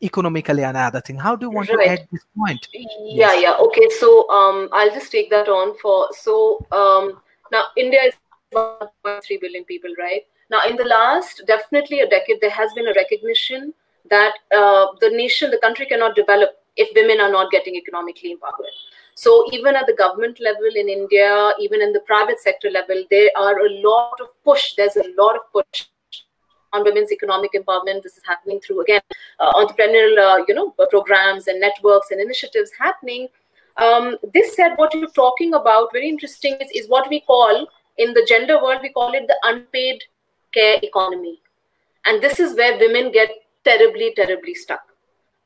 economically and other thing. How do you want to add this point? Okay, so I'll just take that on Now, India is 1.3 billion people, right? Now, in the last, definitely a decade, there has been a recognition that the country cannot develop if women are not getting economically empowered. So even at the government level in India, even in the private sector level, there's a lot of push on women's economic empowerment. This is happening through, again, entrepreneurial, programs and networks and initiatives happening. This said, what you're talking about, very interesting, is what we call, in the gender world, we call it the unpaid care economy. And this is where women get terribly, terribly stuck,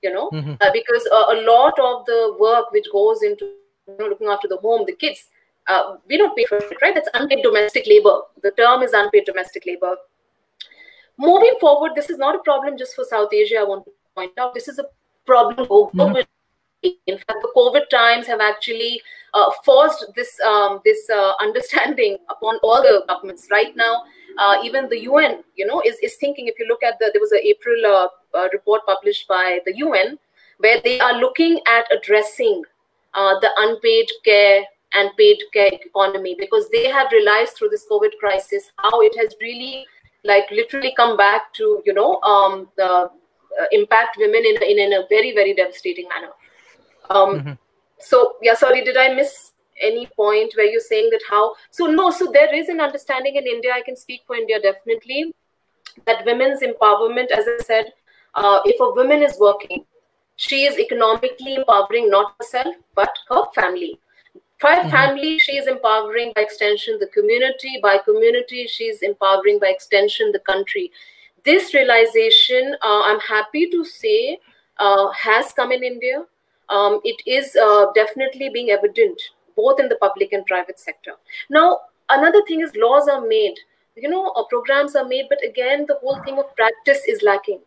because a lot of the work which goes into looking after the home, the kids, we don't pay for it, right? That's unpaid domestic labor. The term is unpaid domestic labor. Moving forward, this is not a problem just for South Asia, I want to point out. This is a problem globally. In fact, the COVID times have actually forced this understanding upon all the governments. Right now, even the UN, is thinking. If you look at there was an April report published by the UN, where they are looking at addressing the unpaid care and paid care economy, because they have realized through this COVID crisis how it has really, literally come back to impact women in a very, very devastating manner. So yeah, sorry, did I miss any point where you're saying that how? So there is an understanding in India, I can speak for India definitely, that women's empowerment, as I said, if a woman is working, she is economically empowering not herself, but her family. For her family, she is empowering by extension the community. By community, she is empowering by extension the country. This realization, I'm happy to say, has come in India. It is definitely being evident both in the public and private sector. Now, another thing is laws are made, programs are made, but again, the whole thing of practice is lacking.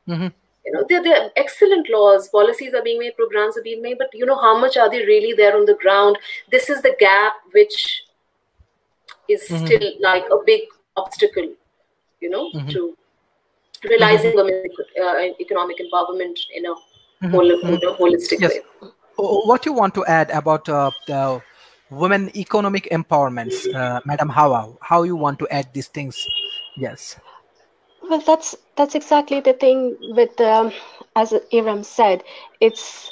There are excellent laws, policies are being made, programs are being made, but how much are they really there on the ground? This is the gap which is still like a big obstacle, to realizing women's economic empowerment in a holistic way. What you want to add about the women economic empowerments, Madam Hawa? How you want to add these things? Yes. Well, that's exactly the thing with, as Iram said, it's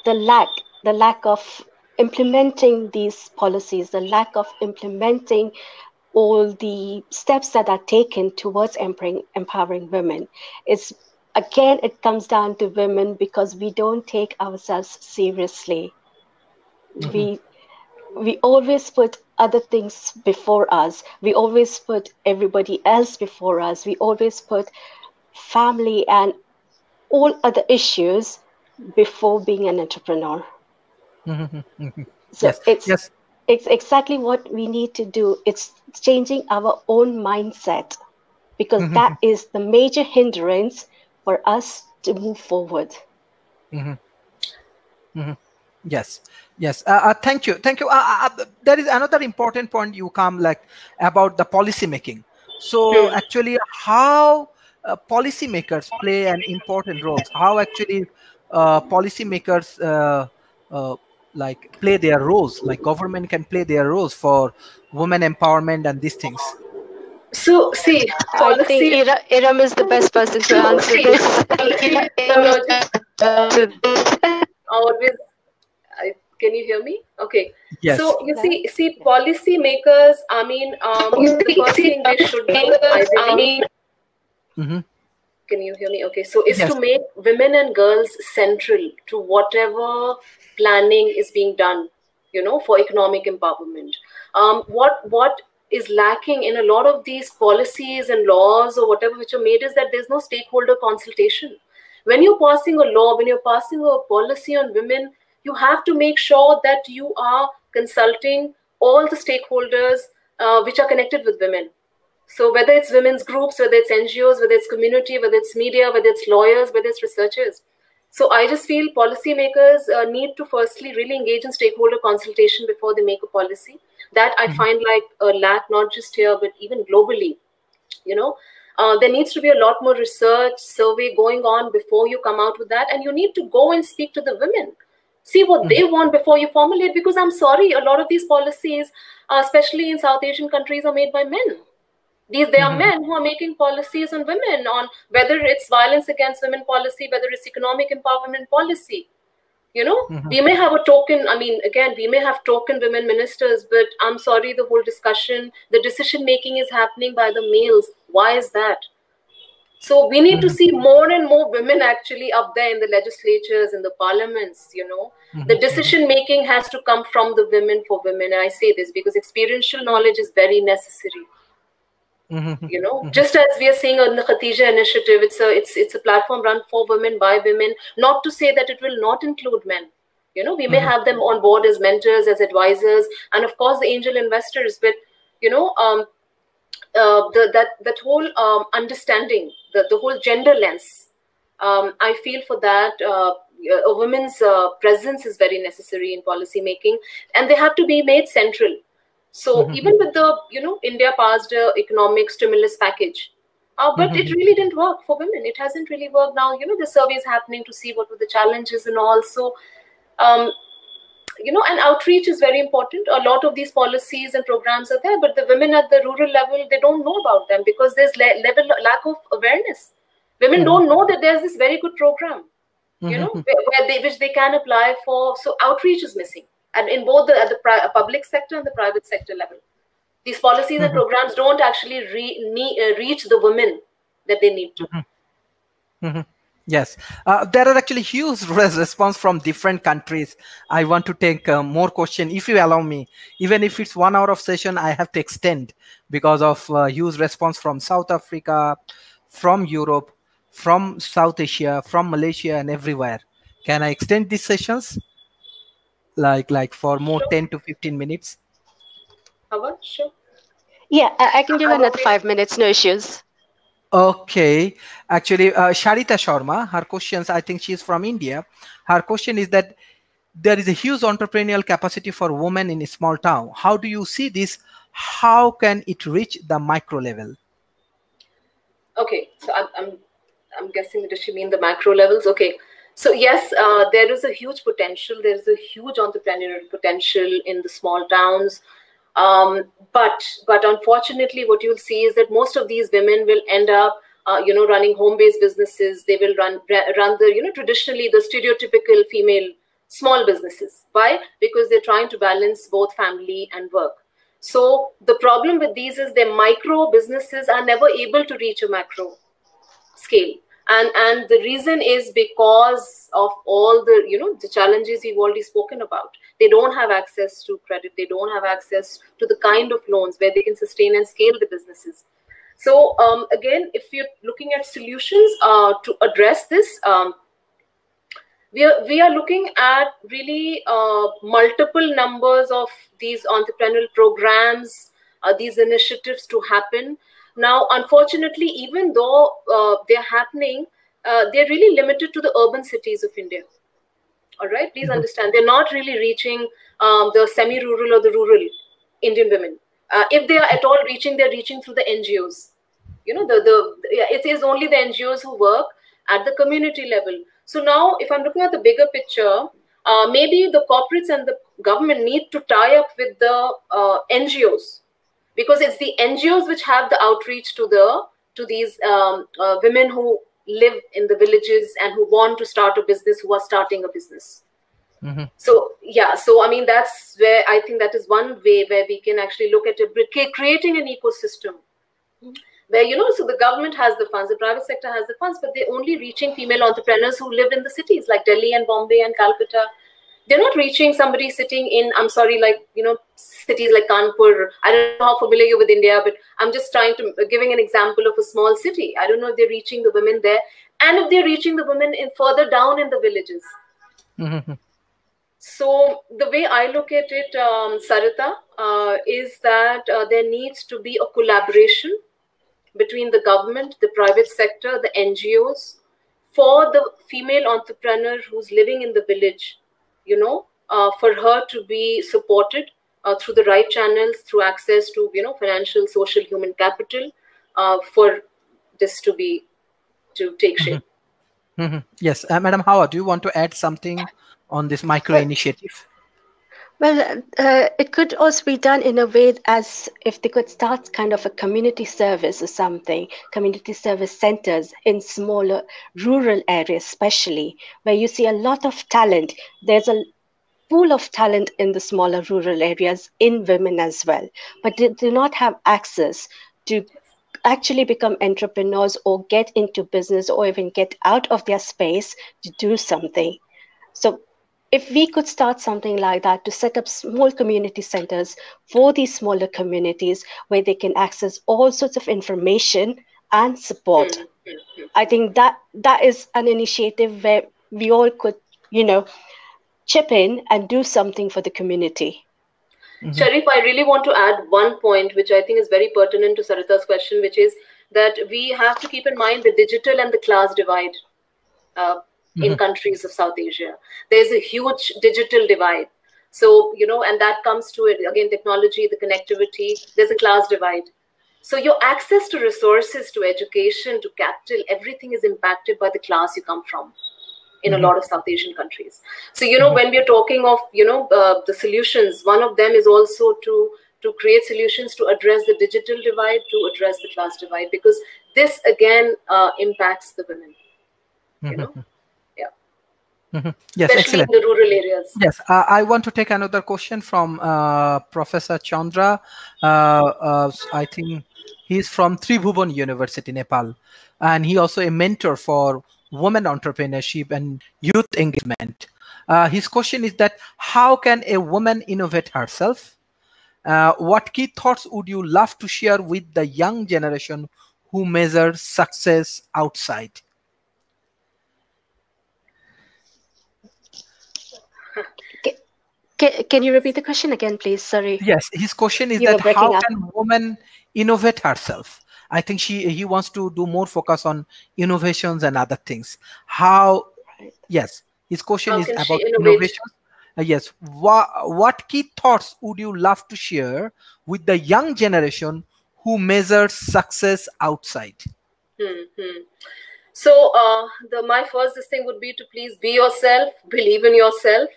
the lack of implementing these policies, the lack of implementing all the steps that are taken towards empowering women. Again, it comes down to women because we don't take ourselves seriously. We always put other things before us. We always put everybody else before us. We always put family and all other issues before being an entrepreneur. So it's exactly what we need to do. It's changing our own mindset, because that is the major hindrance for us to move forward. Yes. Thank you. There is another important point you come about the policy making. So actually, how policymakers play an important role. How actually policymakers play their roles. Like government can play their roles for women empowerment and these things. So see, I think Iram is the best person to answer this. Can you hear me? Okay. Yes. So you see, policymakers, the first thing they should do, Can you hear me? Okay. So is to make women and girls central to whatever planning is being done, for economic empowerment. What is lacking in a lot of these policies and laws or whatever which are made is that there's no stakeholder consultation. When you're passing a law, when you're passing a policy on women, you have to make sure that you are consulting all the stakeholders which are connected with women. So whether it's women's groups, whether it's NGOs, whether it's community, whether it's media, whether it's lawyers, whether it's researchers. So I just feel policymakers need to firstly really engage in stakeholder consultation before they make a policy. That I find like a lack, not just here, but even globally. There needs to be a lot more research, survey going on before you come out with that. And you need to go and speak to the women. See what they want before you formulate, because I'm sorry, a lot of these policies, especially in South Asian countries, are made by men. They are men who are making policies on women, on whether it's violence against women policy, whether it's economic empowerment policy. You know, we may have a token, I mean, again, we may have token women ministers, but I'm sorry, the whole discussion, the decision making is happening by the males. Why is that? So we need to see more and more women actually up there in the legislatures, in the parliaments, you know. The decision making has to come from the women for women. And I say this because experiential knowledge is very necessary. You know, just as we are seeing on the Khadija initiative, it's a platform run for women by women, not to say that it will not include men. You know, we may have them on board as mentors, as advisors, and of course the angel investors, but you know, that whole understanding, the whole gender lens, I feel for that a woman's presence is very necessary in policy making, and they have to be made central. So even with the, you know, India passed an economic stimulus package, but it really didn't work for women. It hasn't really worked. Now, you know, the survey is happening to see what were the challenges and all. So, you know, and outreach is very important. A lot of these policies and programs are there, but the women at the rural level, they don't know about them because there's lack of awareness. Women don't know that there's this very good program, you know, which they can apply for. So outreach is missing. And in both at the public sector and the private sector level, these policies and programs don't actually reach the women that they need to. Yes, there are actually huge response from different countries. I want to take more question, if you allow me. Even if it's 1 hour of session, I have to extend because of huge response from South Africa, from Europe, from South Asia, from Malaysia, and everywhere. Can I extend these sessions? Like for more 10 to 15 minutes? Hawa, sure. Yeah, I can give another 5 minutes, no issues. Okay. Actually, Sharita Sharma, her questions, I think she's from India. Her question is that there is a huge entrepreneurial capacity for women in a small town. How do you see this? How can it reach the micro level? Okay, so I'm guessing, does she mean the macro levels? Okay. So yes, there is a huge potential. There's a huge entrepreneurial potential in the small towns. But unfortunately, what you'll see is that most of these women will end up, you know, running home-based businesses. They will run the, you know, traditionally the stereotypical female small businesses. Why? Because they're trying to balance both family and work. So the problem with these is their micro businesses are never able to reach a macro scale. And the reason is because of all the, you know, the challenges we've already spoken about. They don't have access to credit. They don't have access to the kind of loans where they can sustain and scale the businesses. So again, if you're looking at solutions to address this, we are looking at really multiple numbers of these entrepreneurial programs, these initiatives to happen. Now, unfortunately, even though they're happening, they're really limited to the urban cities of India. All right, please understand. They're not really reaching the semi-rural or the rural Indian women. If they are at all reaching, they're reaching through the NGOs. You know, it is only the NGOs who work at the community level. So now, if I'm looking at the bigger picture, maybe the corporates and the government need to tie up with the NGOs. Because it's the NGOs which have the outreach to these women who live in the villages and who want to start a business, who are starting a business. So yeah, so I mean, that's where I think that is one way where we can actually look at creating an ecosystem where, you know, so the government has the funds, the private sector has the funds, but they're only reaching female entrepreneurs who live in the cities like Delhi and Bombay and Calcutta. They're not reaching somebody sitting in, I'm sorry, like, you know, cities like Kanpur. I don't know how familiar you're with India, but I'm just giving an example of a small city. I don't know if they're reaching the women there, and if they're reaching the women further down in the villages. So the way I look at it, Sarita, is that there needs to be a collaboration between the government, the private sector, the NGOs, for the female entrepreneur who's living in the village, you know, for her to be supported through the right channels, through access to, you know, financial, social, human capital, for this to take shape. Yes, Madam Hawa, do you want to add something on this micro Well, initiative? it could also be done in a way as if they could start kind of a community service or something, community service centers in smaller rural areas, especially where you see a lot of talent. There's a pool of talent in the smaller rural areas in women as well, but they do not have access to actually become entrepreneurs or get into business or even get out of their space to do something. So, if we could start something like that to set up small community centers for these smaller communities where they can access all sorts of information and support, I think that is an initiative where we all could, chip in and do something for the community. Sharif, I really want to add one point, which I think is very pertinent to Sarita's question, which is that we have to keep in mind the digital and the class divide in countries of South Asia. There's a huge digital divide. So, and that comes to it, again, technology, the connectivity, there's a class divide. So your access to resources, to education, to capital, everything is impacted by the class you come from in a lot of South Asian countries. So, when we're talking of, the solutions, one of them is also to create solutions to address the digital divide, to address the class divide, because this again impacts the women, Yes, especially excellent. in the rural areas. Yes, I want to take another question from Professor Chandra. I think he's from Tribhuvan University, Nepal, and he also a mentor for women entrepreneurship and youth engagement. His question is that how can a woman innovate herself? What key thoughts would you love to share with the young generation who measure success outside? Can you repeat the question again, please? Sorry. Yes, his question is You were that how breaking up. can woman innovate herself? I think he wants to do more focus on innovations and other things. How? Yes, his question How is can she about innovate? innovation. Yes, what key thoughts would you love to share with the young generation who measures success outside? So my first thing would be to please be yourself, believe in yourself.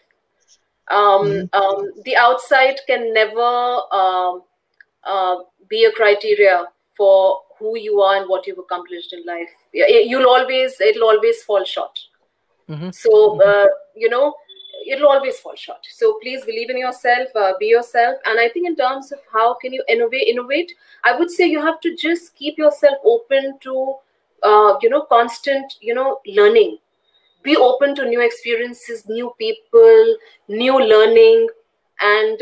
The outside can never be a criteria for who you are and what you've accomplished in life. It'll always fall short. So it'll always fall short. So please believe in yourself, be yourself. And I think in terms of how can you innovate, I would say you have to just keep yourself open to constant learning. Be open to new experiences, new people, new learning, and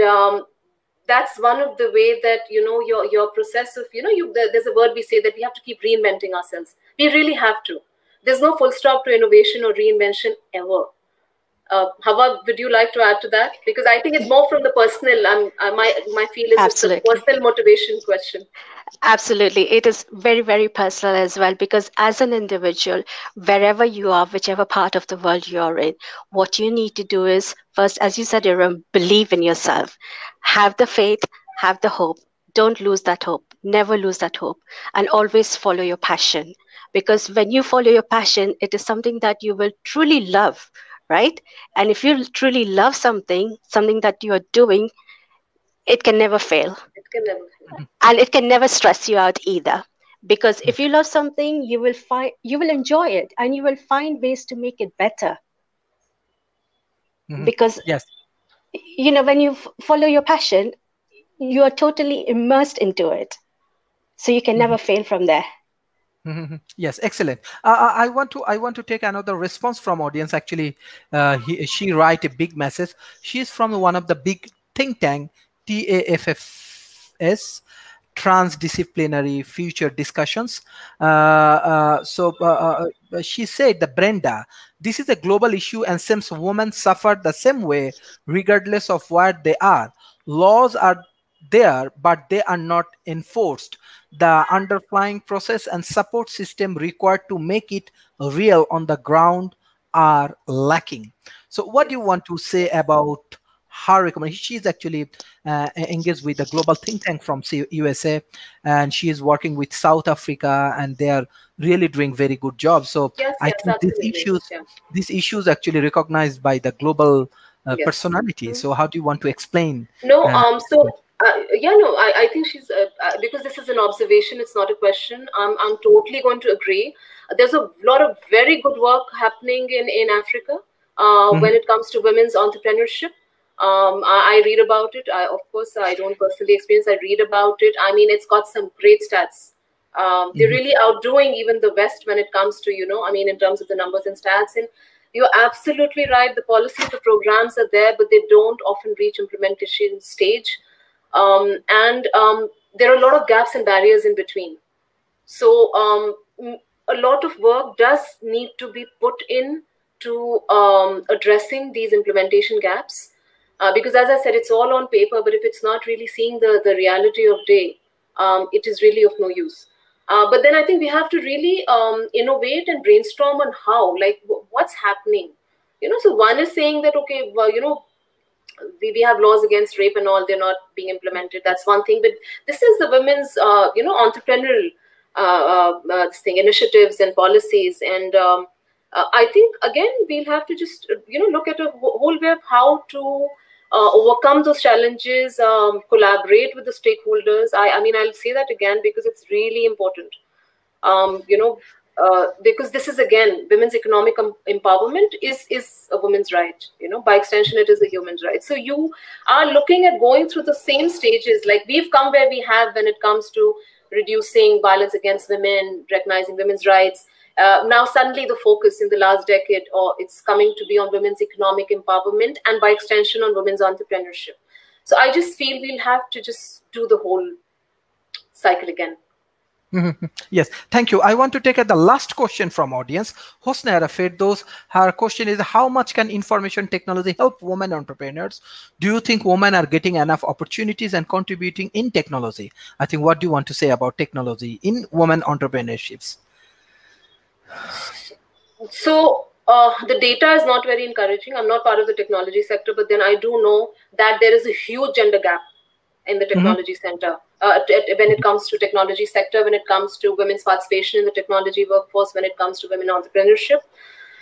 that's one of the way that your process of there's a word we say that we have to keep reinventing ourselves. We really have to. There's no full stop to innovation or reinvention ever. Hawa, would you like to add to that? Because I think it's more from the personal. My feel is Absolutely. It's a personal motivation question. Absolutely. It is very, very personal as well, because as an individual, wherever you are, whichever part of the world you're in, what you need to do is first, as you said, Iram, believe in yourself. Have the faith, have the hope. Don't lose that hope. Never lose that hope. And always follow your passion. Because when you follow your passion, it is something that you will truly love, right? And if you truly love something that you are doing, it can never fail. It can never fail. And it can never stress you out either, because if you love something, you will enjoy it, and you will find ways to make it better. Because yes, when you follow your passion, you are totally immersed into it, so you can never fail from there. Yes, excellent. I want to take another response from audience. Actually, she write a big message. She's from one of the big think tank, TAFFS, Transdisciplinary Future Discussions. She said that Brenda, this is a global issue, and since women suffer the same way, regardless of where they are. Laws are there, but they are not enforced. The underlying process and support system required to make it real on the ground are lacking. So what do you want to say about her recommendation. She's actually engaged with a global think tank from USA, and she is working with South Africa, and they are really doing very good job. So yes, I think these issues actually recognized by the global personality. So how do you want to explain? No, I think she's because this is an observation, it's not a question. I'm totally going to agree. There's a lot of very good work happening in Africa when it comes to women's entrepreneurship. I read about it. Of course, I don't personally experience. I read about it. I mean, it's got some great stats. They're really outdoing even the West when it comes to, in terms of the numbers and stats. And you're absolutely right. The policies, the programs are there, but they don't often reach implementation stage. And there are a lot of gaps and barriers in between. So a lot of work does need to be put in to addressing these implementation gaps. Because as I said, it's all on paper, but if it's not really seeing the reality of day, it is really of no use. But then I think we have to really innovate and brainstorm on how, like what's happening. So one is saying that, okay, well, we have laws against rape and all, they're not being implemented. That's one thing. But this is the women's, entrepreneurial initiatives and policies. And I think, again, we'll have to just, look at a whole way of how to overcome those challenges, collaborate with the stakeholders. I'll say that again because it's really important. Because this is, again, women's economic empowerment is a woman's right. By extension, it is a human right. So you are looking at going through the same stages. Like we've come where we have when it comes to reducing violence against women, recognizing women's rights. Now suddenly the focus in the last decade, it's coming to be on women's economic empowerment and by extension on women's entrepreneurship. So I just feel we'll have to just do the whole cycle again. Yes, thank you. I want to take the last question from audience. Hosna Firdaus, her question is, how much can information technology help women entrepreneurs? Do you think women are getting enough opportunities and contributing in technology? I think, what do you want to say about technology in women entrepreneurships? So the data is not very encouraging. I'm not part of the technology sector, but then I do know that there is a huge gender gap in the technology center. When it comes to technology sector, when it comes to women's participation in the technology workforce, when it comes to women entrepreneurship.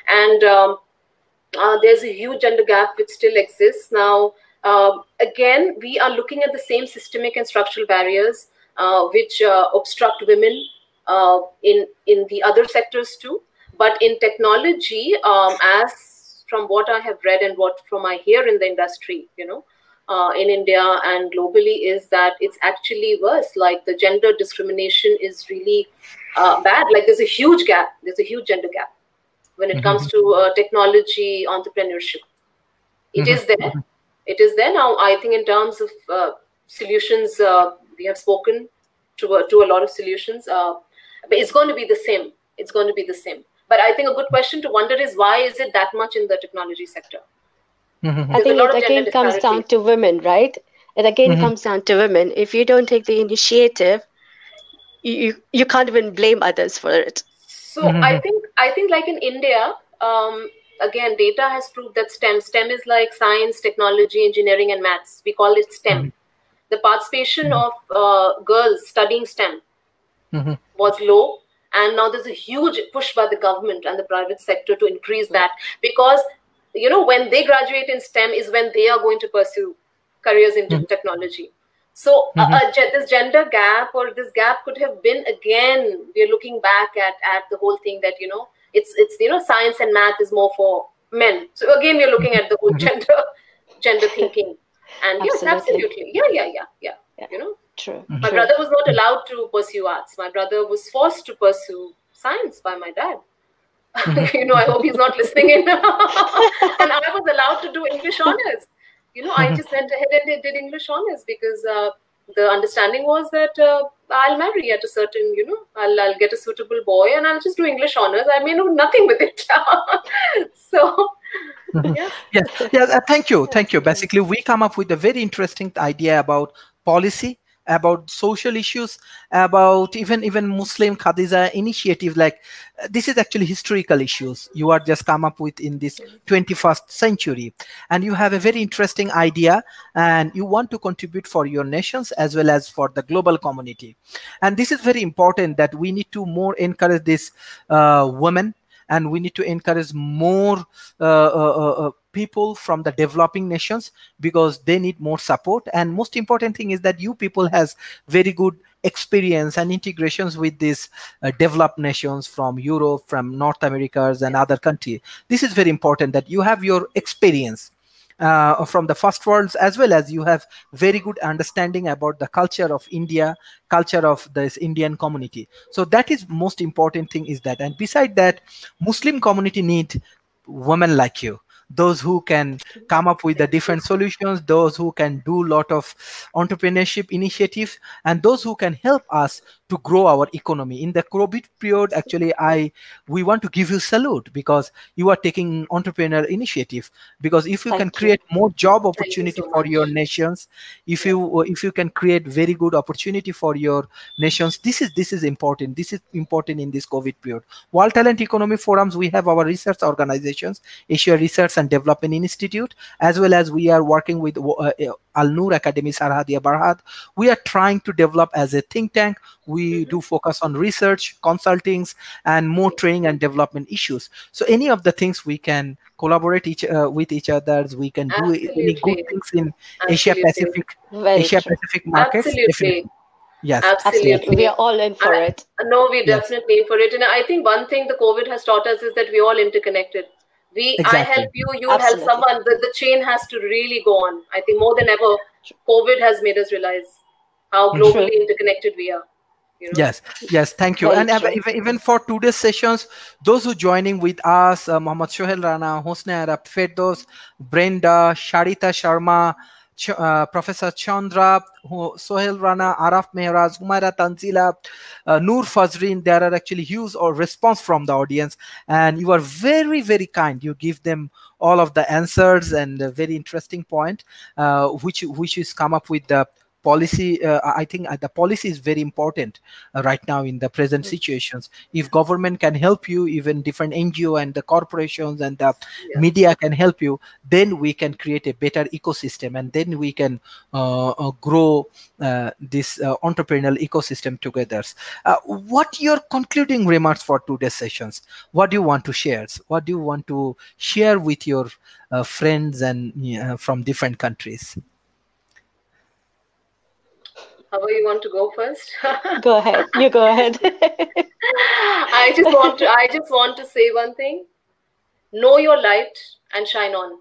And there's a huge gender gap which still exists. Now, again, we are looking at the same systemic and structural barriers which obstruct women in the other sectors too. But in technology, as from what I have read and what from I hear in the industry, in India and globally, is that it's actually worse. Like the gender discrimination is really bad. Like there's a huge gap. There's a huge gender gap when it comes to technology entrepreneurship. It is there. It is there now. I think in terms of solutions, we have spoken to a lot of solutions. But it's going to be the same. It's going to be the same. But I think a good question to wonder is, why is it that much in the technology sector? I think it again comes down to women, right? It again comes down to women. If you don't take the initiative, you can't even blame others for it. So I think like in India, again, data has proved that STEM is like science, technology, engineering, and maths. We call it STEM. The participation of girls studying STEM was low. And now there's a huge push by the government and the private sector to increase that, because when they graduate in STEM is when they are going to pursue careers in technology. So this gender gap, or this gap, could have been, again, we're looking back at the whole thing that, it's science and math is more for men. So again, we're looking at the whole gender thinking. And yes, absolutely. Yeah. True. My brother was not allowed to pursue arts. My brother was forced to pursue science by my dad. I hope he's not listening in. And I was allowed to do English honors. I just went ahead and did English honors because the understanding was that I'll marry at a certain, I'll get a suitable boy and I'll just do English honors. I may know nothing with it. So, yeah. Thank you. Basically, we come up with a very interesting idea about policy about social issues, about even Muslim Khadija initiative. Like this is actually historical issues you are just come up with in this 21st century, and you have a very interesting idea, and you want to contribute for your nations as well as for the global community. And this is very important, that we need to more encourage this women, and we need to encourage more people from the developing nations, because they need more support. And most important thing is that you people has very good experience and integrations with these developed nations from Europe, from North Americas and other countries. This is very important, that you have your experience from the first worlds, as well as you have very good understanding about the culture of India, culture of this Indian community. So that is most important thing is that. And beside that, Muslim community need women like you, those who can come up with the different solutions, those who can do a lot of entrepreneurship initiatives, and those who can help us to grow our economy. In the COVID period, actually, we want to give you salute, because you are taking entrepreneurial initiative. Because if you can create more job opportunity for your nations, if you can create very good opportunity for your nations, this is important. This is important in this COVID period. World Talent Economy Forums, we have our research organizations, Asia Research and Development Institute, as well as we are working with Al Noor Academy Sarhadia Barhad. We are trying to develop as a think tank. We do focus on research, consultings, and more training and development issues. So any of the things we can collaborate with each other, we can do any good things in Asia Pacific markets. Absolutely. Yes, absolutely. We are all in for it. No, we definitely in for it. And I think one thing the COVID has taught us is that we're all interconnected. I help you, you help someone. The chain has to really go on. I think more than ever, COVID has made us realize how globally interconnected we are. You know? Yes, thank you. And even for today's sessions, those who joining with us, Mohammad Sohail Rana, Hosna Arab, Firdaus, Brenda, Sharita Sharma, Professor Chandra, Sohail Rana, Araf Mehraj, Humaira Tanzila, Noor Fazrin. There are actually huge response from the audience, and you are very, very kind. You give them all of the answers and a very interesting point, which is come up with the policy. I think the policy is very important right now in the present situations. If government can help you, even different NGO and the corporations and the media can help you, then we can create a better ecosystem, and then we can grow this entrepreneurial ecosystem together. What your concluding remarks for today's sessions? What do you want to share? What do you want to share with your friends and from different countries? Hawa, you want to go first? Go ahead. You go ahead. I just want to say one thing. Know your light and shine on.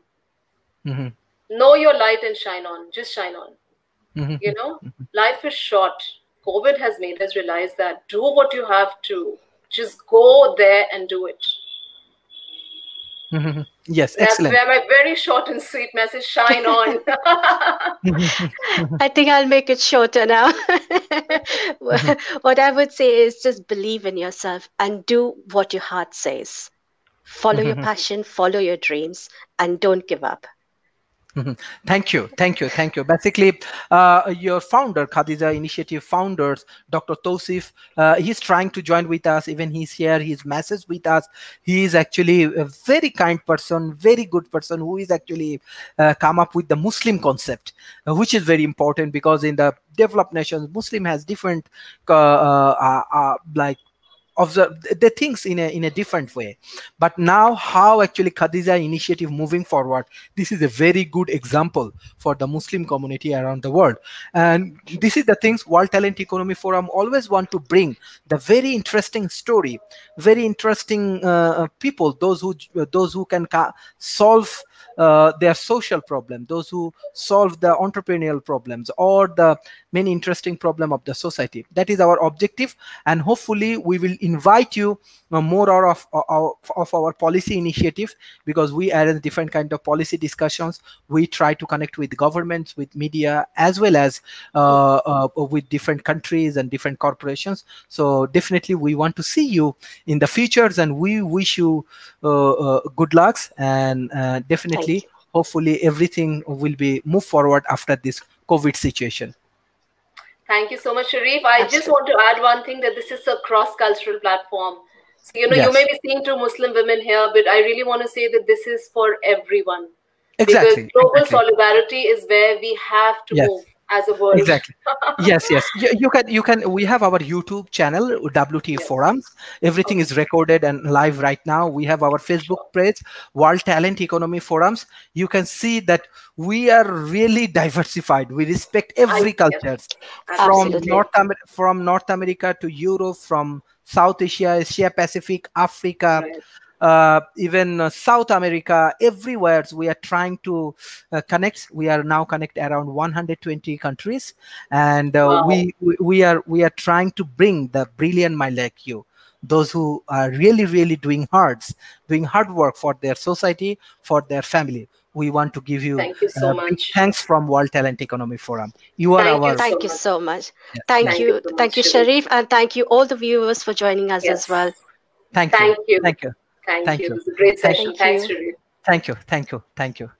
Know your light and shine on. Just shine on. You know, life is short. COVID has made us realize that. Do what you have to. Just go there and do it. Yes, excellent. That's my very short and sweet message. Shine on. I think I'll make it shorter now. What I would say is just believe in yourself and do what your heart says. Follow your passion, follow your dreams, and don't give up. Thank you. Basically, your founder, Khadija Initiative founders, Dr. Tausif, he's trying to join with us. Even he's here, he's messaged with us. He is actually a very kind person, very good person, who is actually come up with the Muslim concept, which is very important, because in the developed nations, Muslim has different like observe the things in a different way. But now how actually Khadija Initiative moving forward, this is a very good example for the Muslim community around the world. And this is the things World Talent Economy Forum always want to bring, the very interesting story, very interesting people, those who can solve their social problem, those who solve the entrepreneurial problems or the many interesting problem of the society. That is our objective, and hopefully we will invite you more of our policy initiative, because we arrange different kind of policy discussions. We try to connect with governments, with media, as well as with different countries and different corporations. So definitely we want to see you in the futures, and we wish you good lucks, and definitely hopefully everything will be moved forward after this COVID situation. Thank you so much, Sharif. I just want to add one thing, that this is a cross-cultural platform. So, you know, you may be seeing two Muslim women here, but I really want to say that this is for everyone. Exactly. Because global solidarity is where we have to move as a world. Exactly. Yes. You can. We have our YouTube channel, WTEF Forums. Everything is recorded and live right now. We have our Facebook page, World Talent Economy Forums. You can see that we are really diversified. We respect every culture, from North America to Europe, from South Asia, Asia Pacific, Africa. Even South America, everywhere we are trying to connect. We are now connect around 120 countries, and we are trying to bring the brilliant mind like you, those who are really doing hard work for their society, for their family. We want to give you thank you so much. Thanks from World Talent Economy Forum. You are thank you so much. Thank you, Sharif, and thank you all the viewers for joining us as well. Thank you. Thank you. It was a great session. Thanks, Sharif. Thank you.